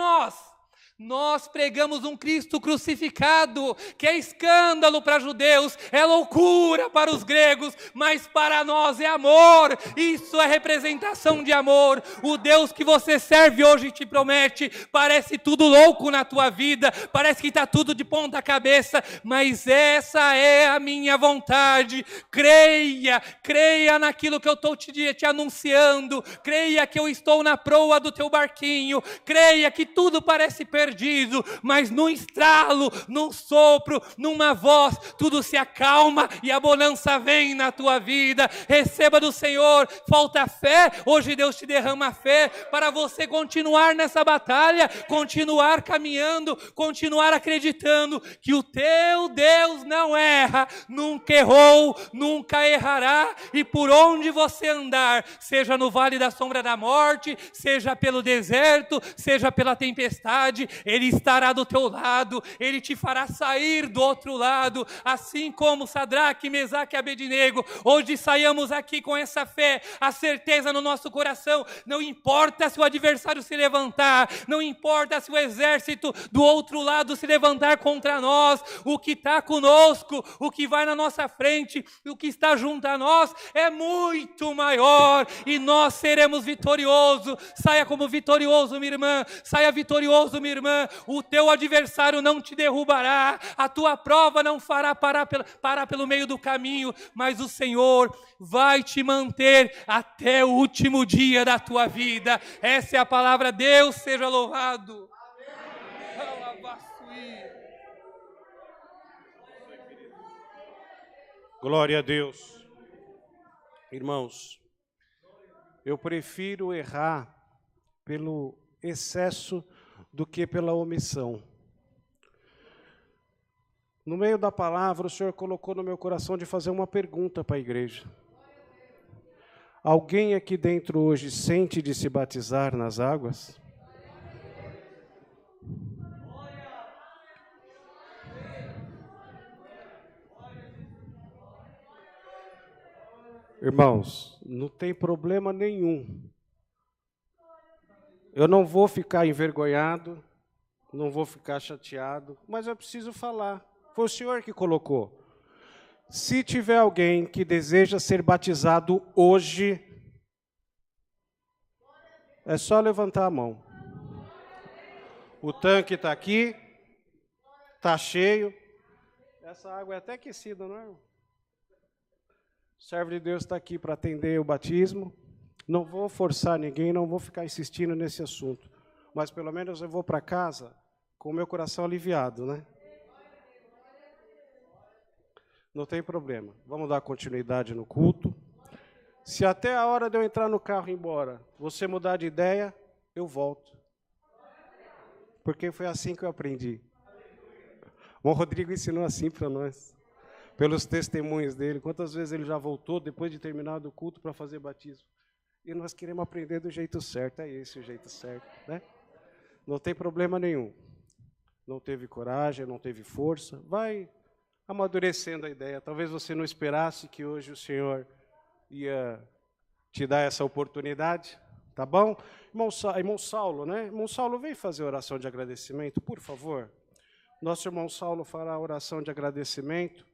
B: nós pregamos um Cristo crucificado, que é escândalo para judeus, é loucura para os gregos, mas para nós é amor. Isso é representação de amor. O Deus que você serve hoje te promete, parece tudo louco na tua vida, parece que está tudo de ponta cabeça, mas essa é a minha vontade. Creia naquilo que eu estou te anunciando, creia que eu estou na proa do teu barquinho, creia que tudo parece perdido, mas num estralo, num sopro, numa voz, tudo se acalma e a bonança vem na tua vida. Receba do Senhor. Falta fé? Hoje Deus te derrama fé para você continuar nessa batalha, continuar caminhando, continuar acreditando que o teu Deus não erra, nunca errou, nunca errará, e por onde você andar, seja no vale da sombra da morte, seja pelo deserto, seja pela tempestade, Ele estará do teu lado, Ele te fará sair do outro lado, assim como Sadraque, Mesaque e Abednego. Hoje saiamos aqui com essa fé, a certeza no nosso coração. Não importa se o adversário se levantar, não importa se o exército do outro lado se levantar contra nós, o que está conosco, o que vai na nossa frente, o que está junto a nós é muito maior, e nós seremos vitoriosos. Saia como vitorioso, minha irmã, saia vitorioso, minha irmã. O teu adversário não te derrubará, a tua prova não fará parar pelo meio do caminho, mas o Senhor vai te manter até o último dia da tua vida. Essa é a palavra. Deus seja louvado. Amém.
A: Glória a Deus. Irmãos, eu prefiro errar pelo excesso do que pela omissão. No meio da palavra, o Senhor colocou no meu coração de fazer uma pergunta para a igreja. Alguém aqui dentro hoje sente de se batizar nas águas? Irmãos, não tem problema nenhum. Eu não vou ficar envergonhado, não vou ficar chateado, mas eu preciso falar. Foi o senhor que colocou. Se tiver alguém que deseja ser batizado hoje, é só levantar a mão. O tanque está aqui, está cheio. Essa água é até aquecida, não é? O servo de Deus está aqui para atender o batismo. Não vou forçar ninguém, não vou ficar insistindo nesse assunto. Mas pelo menos eu vou para casa com o meu coração aliviado, né? Não tem problema. Vamos dar continuidade no culto. Se até a hora de eu entrar no carro e ir embora, você mudar de ideia, eu volto. Porque foi assim que eu aprendi. O Rodrigo ensinou assim para nós. Pelos testemunhos dele. Quantas vezes ele já voltou depois de terminado o culto para fazer batismo. E nós queremos aprender do jeito certo. É esse o jeito certo, né? Não tem problema nenhum. Não teve coragem, não teve força. Vai amadurecendo a ideia. Talvez você não esperasse que hoje o Senhor ia te dar essa oportunidade, tá bom? Irmão Saulo, né? Irmão Saulo, vem fazer oração de agradecimento, por favor. Nosso irmão Saulo fará a oração de agradecimento.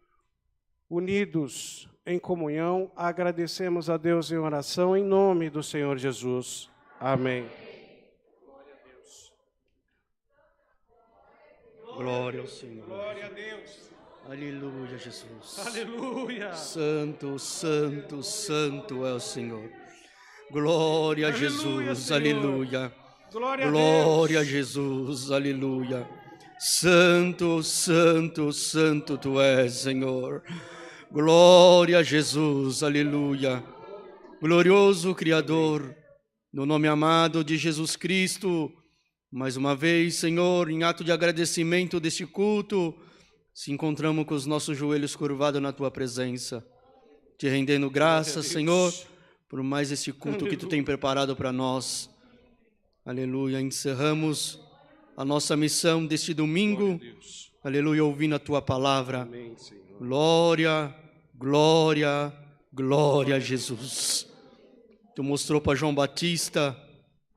A: Unidos em comunhão, agradecemos a Deus em oração, em nome do Senhor Jesus. Amém. Glória a Deus.
G: Glória ao Senhor.
A: Glória a Deus.
G: Aleluia, Jesus.
A: Aleluia.
G: Santo, santo, santo é o Senhor. Glória a Jesus, aleluia. Glória a Jesus, aleluia. Santo, santo, santo tu és, Senhor. Glória a Jesus, aleluia. Glorioso Criador, no nome amado de Jesus Cristo, mais uma vez, Senhor, em ato de agradecimento deste culto, se encontramos com os nossos joelhos curvados na Tua presença, te rendendo graças, Senhor, por mais esse culto que Tu tem preparado para nós. Aleluia, encerramos a nossa missão deste domingo, aleluia, ouvindo a Tua palavra.
A: Amém, Senhor.
G: Glória, glória, glória a Jesus. Tu mostrou para João Batista,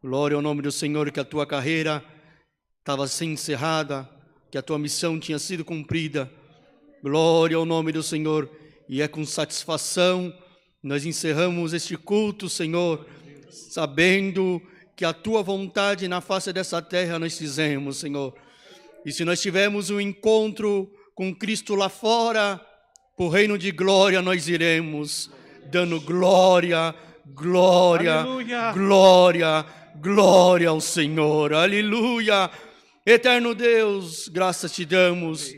G: glória ao nome do Senhor, que a tua carreira estava sendo encerrada, que a tua missão tinha sido cumprida. Glória ao nome do Senhor. E é com satisfação nós encerramos este culto, Senhor, sabendo que a tua vontade na face dessa terra nós fizemos, Senhor. E se nós tivermos um encontro com Cristo lá fora, para o reino de glória nós iremos, dando glória, glória, aleluia. Glória, glória ao Senhor, aleluia. Eterno Deus, graças te damos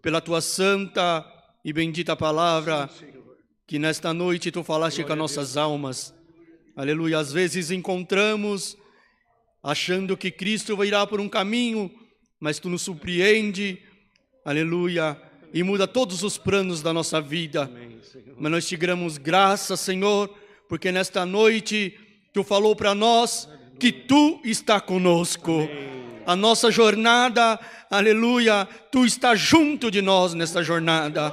G: pela tua santa e bendita palavra, que nesta noite tu falaste com as nossas almas, aleluia. Às vezes encontramos achando que Cristo irá por um caminho, mas tu nos surpreende, aleluia, e muda todos os planos da nossa vida. Mas nós te damos graças, Senhor, porque nesta noite tu falou para nós que tu está conosco. Amém. A nossa jornada, aleluia, tu está junto de nós nesta jornada.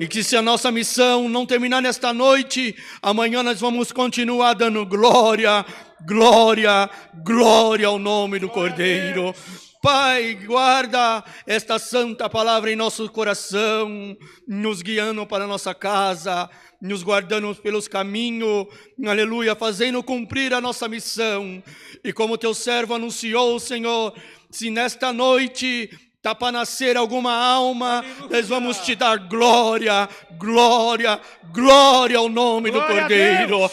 G: E que se a nossa missão não terminar nesta noite, amanhã nós vamos continuar dando glória, glória, glória ao nome do Cordeiro. Pai, guarda esta santa palavra em nosso coração, nos guiando para a nossa casa, nos guardando pelos caminhos, aleluia, fazendo cumprir a nossa missão. E como teu servo anunciou, Senhor, se nesta noite está para nascer alguma alma, aleluia, nós vamos te dar glória, glória, glória ao nome glória do Cordeiro.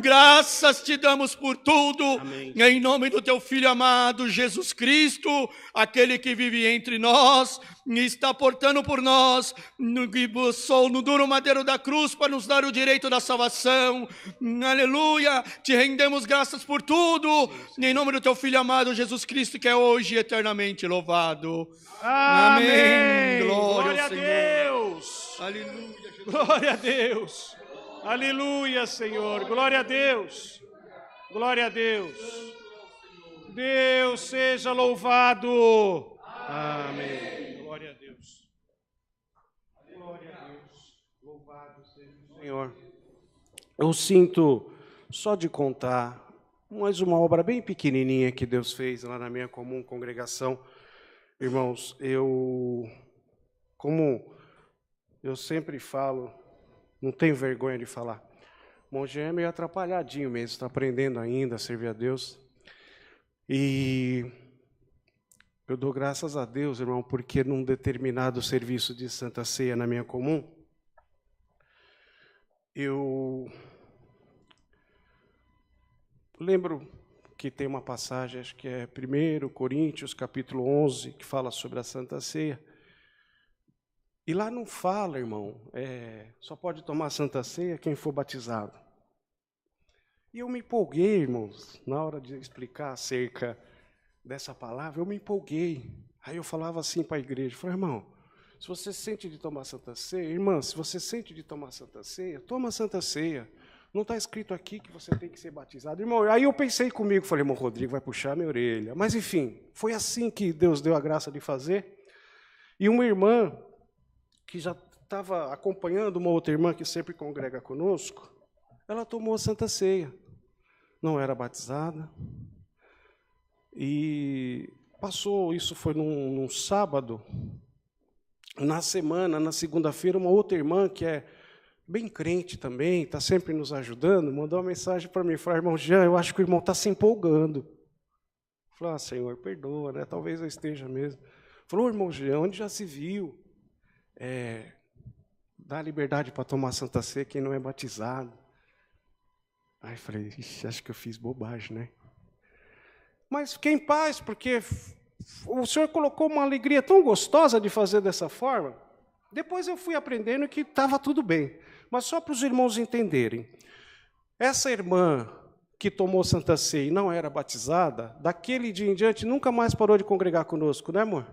G: Graças te damos por tudo. Amém. Em nome do teu Filho amado, Jesus Cristo, aquele que vive entre nós e está portando por nós, no duro madeiro da cruz para nos dar o direito da salvação. Aleluia, te rendemos graças por tudo. Em nome do teu Filho amado, Jesus Cristo, que é hoje e eternamente louvado.
A: Amém.
G: Amém.
A: Glória a
G: Senhor.
A: Deus.
G: Aleluia, Jesus.
A: Glória a Deus. Aleluia, Senhor. Glória a Deus. Glória a Deus. Deus seja louvado. Amém. Glória a Deus. Glória a Deus. Louvado seja o Senhor. eu sinto, só de contar, mais uma obra bem pequenininha que Deus fez lá na minha comum congregação. Irmãos, como eu sempre falo, não tenho vergonha de falar, o irmão Jean é meio atrapalhadinho mesmo, está aprendendo ainda a servir a Deus. E eu dou graças a Deus, irmão, porque num determinado serviço de Santa Ceia na minha comum, eu lembro que tem uma passagem, acho que é 1 Coríntios, capítulo 11, que fala sobre a Santa Ceia. E lá não fala, irmão, só pode tomar a Santa Ceia quem for batizado. E eu me empolguei, irmãos, na hora de explicar acerca dessa palavra, eu me empolguei. Aí eu falava assim para a igreja, falei, irmão, se você sente de tomar Santa Ceia, irmã, se você sente de tomar Santa Ceia, toma Santa Ceia. Não está escrito aqui que você tem que ser batizado. Irmão, aí eu pensei comigo, falei, irmão Rodrigo vai puxar minha orelha. Mas, enfim, foi assim que Deus deu a graça de fazer. E uma irmã, que já estava acompanhando uma outra irmã que sempre congrega conosco, ela tomou a Santa Ceia. Não era batizada. E passou, isso foi num sábado. Na semana, na segunda-feira, uma outra irmã que é bem crente também, está sempre nos ajudando, mandou uma mensagem para mim, falou, irmão Jean, eu acho que o irmão está se empolgando. Falei, Senhor, perdoa, né? Talvez eu esteja mesmo. Falou, irmão Jean, onde já se viu? Dá liberdade para tomar Santa Ceia quem não é batizado. Aí falei, acho que eu fiz bobagem, né? Mas fiquei em paz, porque o Senhor colocou uma alegria tão gostosa de fazer dessa forma. Depois eu fui aprendendo que estava tudo bem. Mas só para os irmãos entenderem. Essa irmã que tomou Santa Ceia e não era batizada, daquele dia em diante nunca mais parou de congregar conosco, né, amor?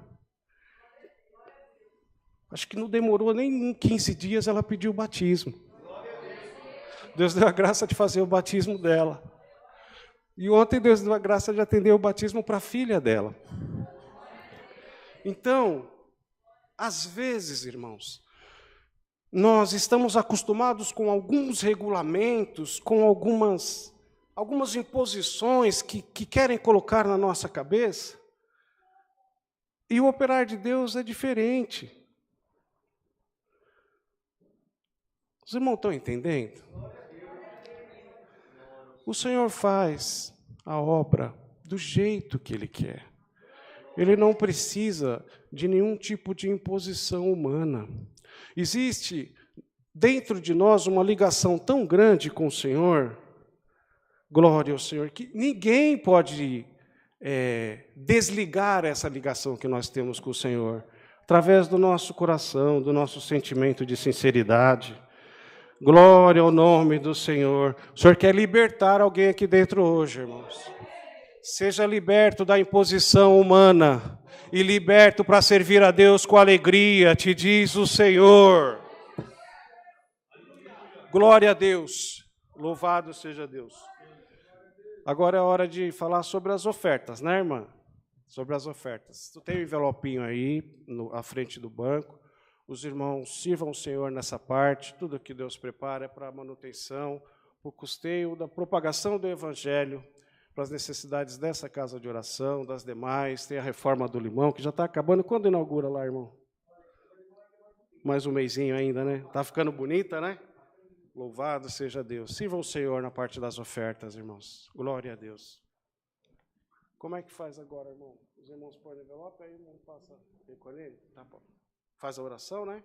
A: Acho que não demorou nem 15 dias, ela pediu o batismo. Deus deu a graça de fazer o batismo dela. E ontem Deus deu a graça de atender o batismo para a filha dela. Então, às vezes, irmãos, nós estamos acostumados com alguns regulamentos, com algumas imposições que querem colocar na nossa cabeça, e o operar de Deus é diferente. Os irmãos estão entendendo? O Senhor faz a obra do jeito que Ele quer. Ele não precisa de nenhum tipo de imposição humana. Existe dentro de nós uma ligação tão grande com o Senhor, glória ao Senhor, que ninguém pode desligar essa ligação que nós temos com o Senhor, através do nosso coração, do nosso sentimento de sinceridade. Glória ao nome do Senhor. O Senhor quer libertar alguém aqui dentro hoje, irmãos. Seja liberto da imposição humana e liberto para servir a Deus com alegria, te diz o Senhor. Glória a Deus. Louvado seja Deus. Agora é hora de falar sobre as ofertas, né, irmã? Sobre as ofertas. Tu tem um envelopinho aí, à frente do banco. Os irmãos sirvam o Senhor nessa parte. Tudo que Deus prepara é para a manutenção, para o custeio da propagação do Evangelho, para as necessidades dessa casa de oração, das demais. Tem a reforma do Limão, que já está acabando. Quando inaugura lá, irmão? Mais um mesinho ainda, né? Está ficando bonita, né? Louvado seja Deus. Sirvam o Senhor na parte das ofertas, irmãos. Glória a Deus. Como é que faz agora, irmão? Os irmãos põem no envelope, aí o irmão passa a recolher? Tá bom. Faz a oração, né?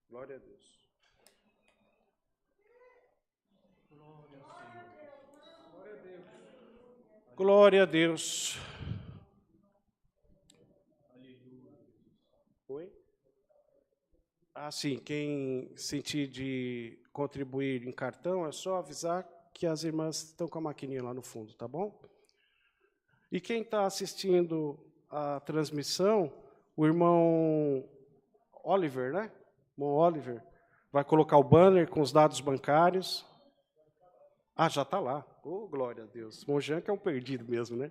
A: Glória a Deus. Glória a Deus. Oi? Ah, sim, quem sentir de contribuir em cartão, é só avisar que as irmãs estão com a maquininha lá no fundo, tá bom? E quem está assistindo a transmissão, o irmão Oliver, né? Irmão Oliver, vai colocar o banner com os dados bancários. Ah, já está lá. Oh, glória a Deus. O irmão Jean que é um perdido mesmo, né?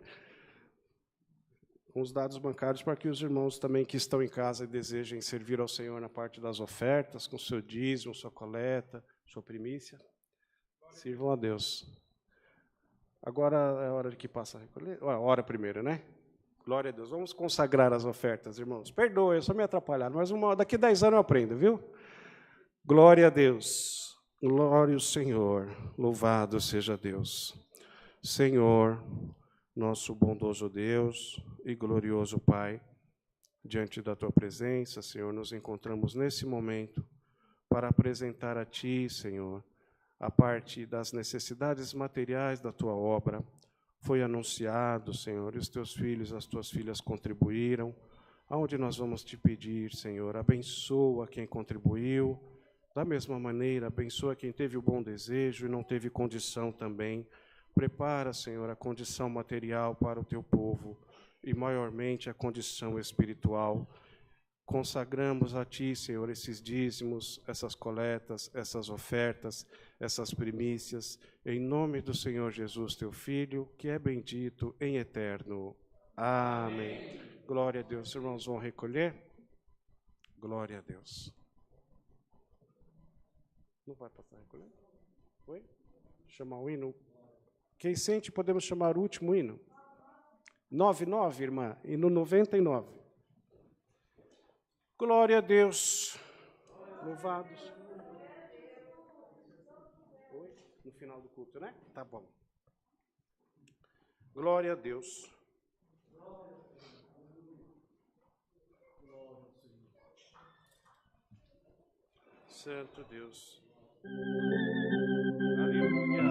A: Com os dados bancários para que os irmãos também que estão em casa e desejem servir ao Senhor na parte das ofertas, com seu dízimo, sua coleta, sua primícia. Sirvam a Deus. Agora é a hora de que passa a recolher. A hora primeiro, né? Glória a Deus. Vamos consagrar as ofertas, irmãos. Perdoe, eu só me atrapalhado, mas daqui a 10 anos eu aprendo, viu? Glória a Deus. Glória ao Senhor. Louvado seja Deus. Senhor, nosso bondoso Deus e glorioso Pai, diante da Tua presença, Senhor, nos encontramos nesse momento para apresentar a Ti, Senhor, a parte das necessidades materiais da Tua obra. Foi anunciado, Senhor, e os Teus filhos, as Tuas filhas contribuíram. Aonde nós vamos Te pedir, Senhor, abençoa quem contribuiu. Da mesma maneira, abençoa quem teve o bom desejo e não teve condição também. Prepara, Senhor, a condição material para o Teu povo e, maiormente, a condição espiritual. Consagramos a Ti, Senhor, esses dízimos, essas coletas, essas ofertas, essas primícias, em nome do Senhor Jesus, Teu Filho, que é bendito em eterno. Amém. Glória a Deus. Os irmãos vão recolher? Glória a Deus. Não vai passar a recolher? Oi? Chamar o hino? Quem sente, podemos chamar o último hino? 99, irmã, hino 99. Glória a Deus. Louvados. Oi? No final do culto, né? Tá bom. Glória a Deus. Santo Deus. Aleluia.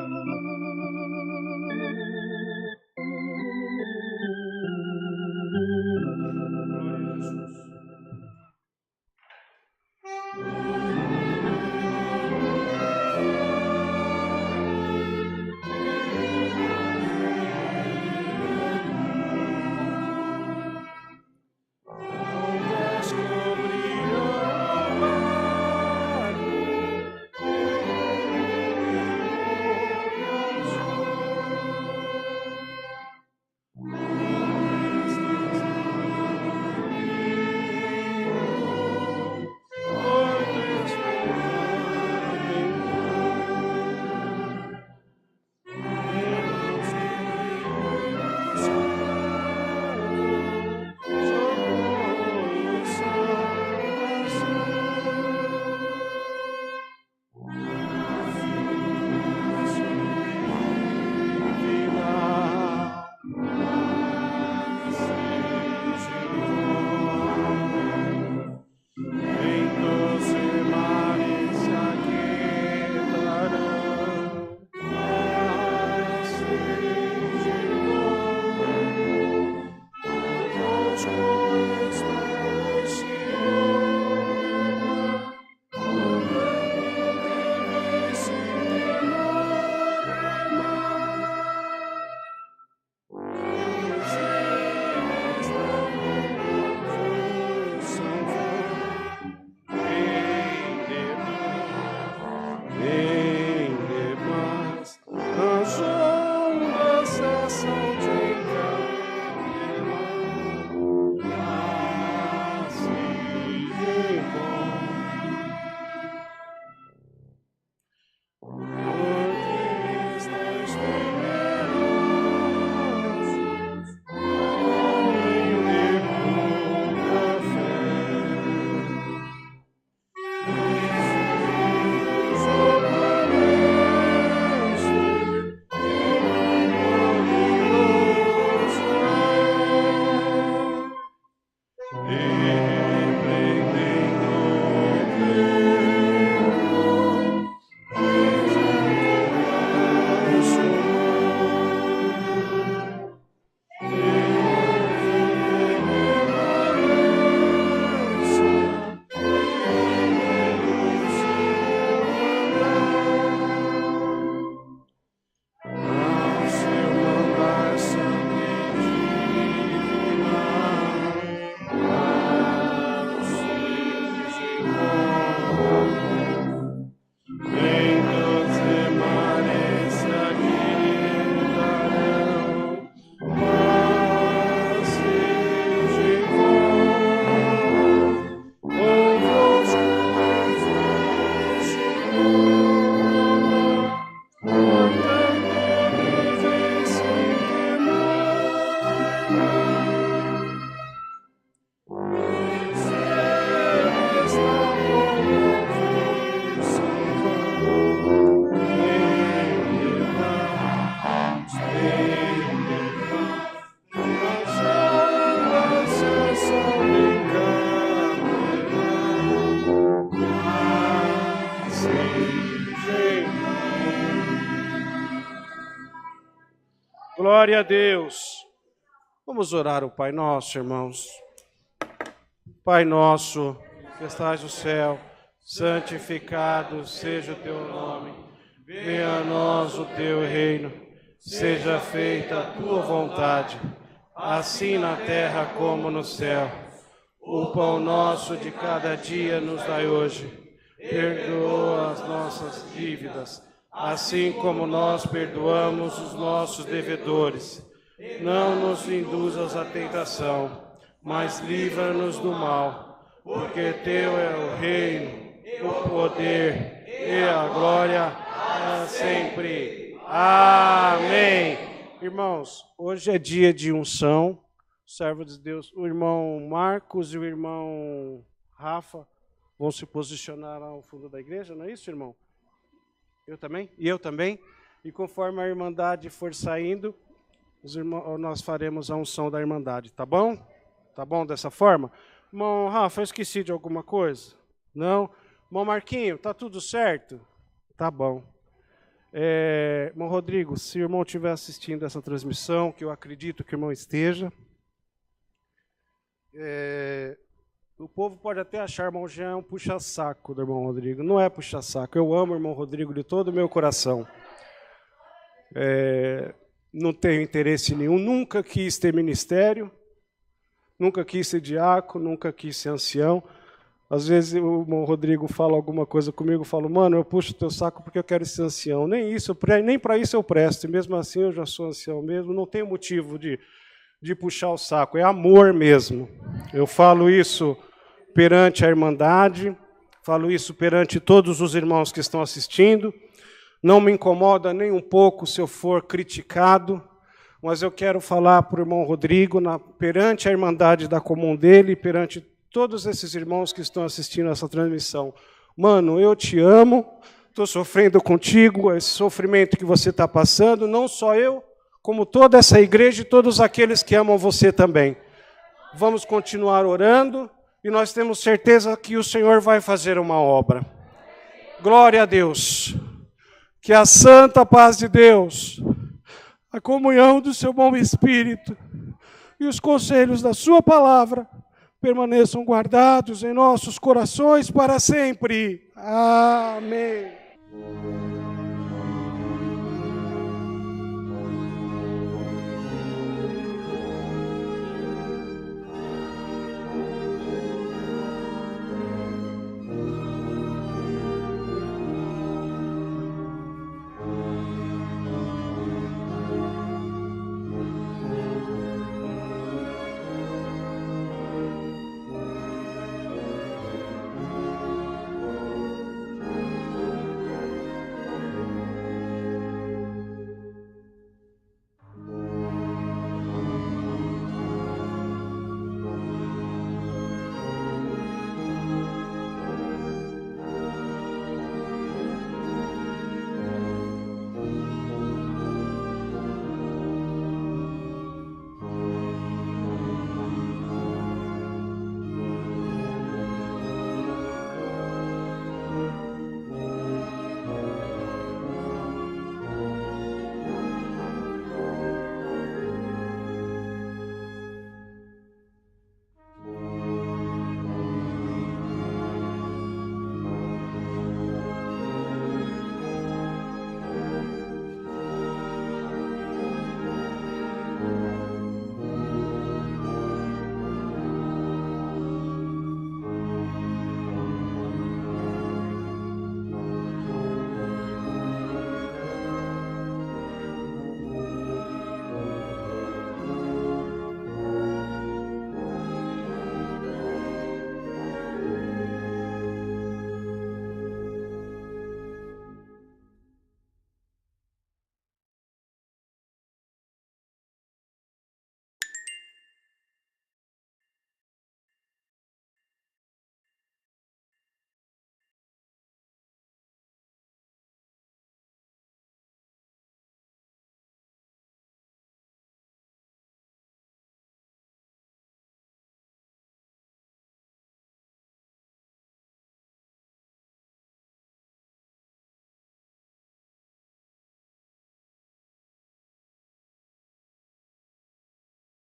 A: Glória a Jesus. Glória a Deus. Vamos orar o Pai Nosso, irmãos. Pai nosso, que estás no céu, santificado seja o teu nome. Venha a nós o teu reino. Seja feita a tua vontade, assim na terra como no céu. O pão nosso de cada dia nos dai hoje. Perdoa as nossas dívidas, assim como nós perdoamos os nossos devedores. Não nos induzas à tentação, mas livra-nos do mal, porque teu é o reino, o poder e a glória para sempre. Amém. Irmãos, hoje é dia de unção, servo de Deus, o irmão Marcos e o irmão Rafa vão se posicionar ao fundo da igreja, não é isso, irmão? Eu também? E eu também? E conforme a irmandade for saindo, nós faremos a unção da irmandade, tá bom? Tá bom dessa forma? Irmão Rafa, eu esqueci de alguma coisa? Não? Irmão Marquinho, tá tudo certo? Tá bom. Irmão Rodrigo, se o irmão estiver assistindo essa transmissão, que eu acredito que o irmão esteja, o povo pode até achar irmão Jean um puxa-saco do irmão Rodrigo. Não é puxa-saco, eu amo o irmão Rodrigo de todo o meu coração. Não tenho interesse nenhum, nunca quis ter ministério, nunca quis ser diácono, nunca quis ser ancião. Às vezes o irmão Rodrigo fala alguma coisa comigo, eu falo, mano, eu puxo o teu saco porque eu quero ser ancião. Nem para isso eu presto, e mesmo assim eu já sou ancião mesmo, não tenho motivo de puxar o saco, é amor mesmo. Eu falo isso perante a Irmandade, falo isso perante todos os irmãos que estão assistindo. Não me incomoda nem um pouco se eu for criticado, mas eu quero falar para o irmão Rodrigo, perante a Irmandade da Comum dele, perante todos esses irmãos que estão assistindo essa transmissão. Mano, eu te amo, estou sofrendo contigo, esse sofrimento que você está passando, não só eu, como toda essa igreja e todos aqueles que amam você também. Vamos continuar orando e nós temos certeza que o Senhor vai fazer uma obra. Glória a Deus. Que a santa paz de Deus, a comunhão do seu bom Espírito e os conselhos da sua palavra permaneçam guardados em nossos corações para sempre. Amém.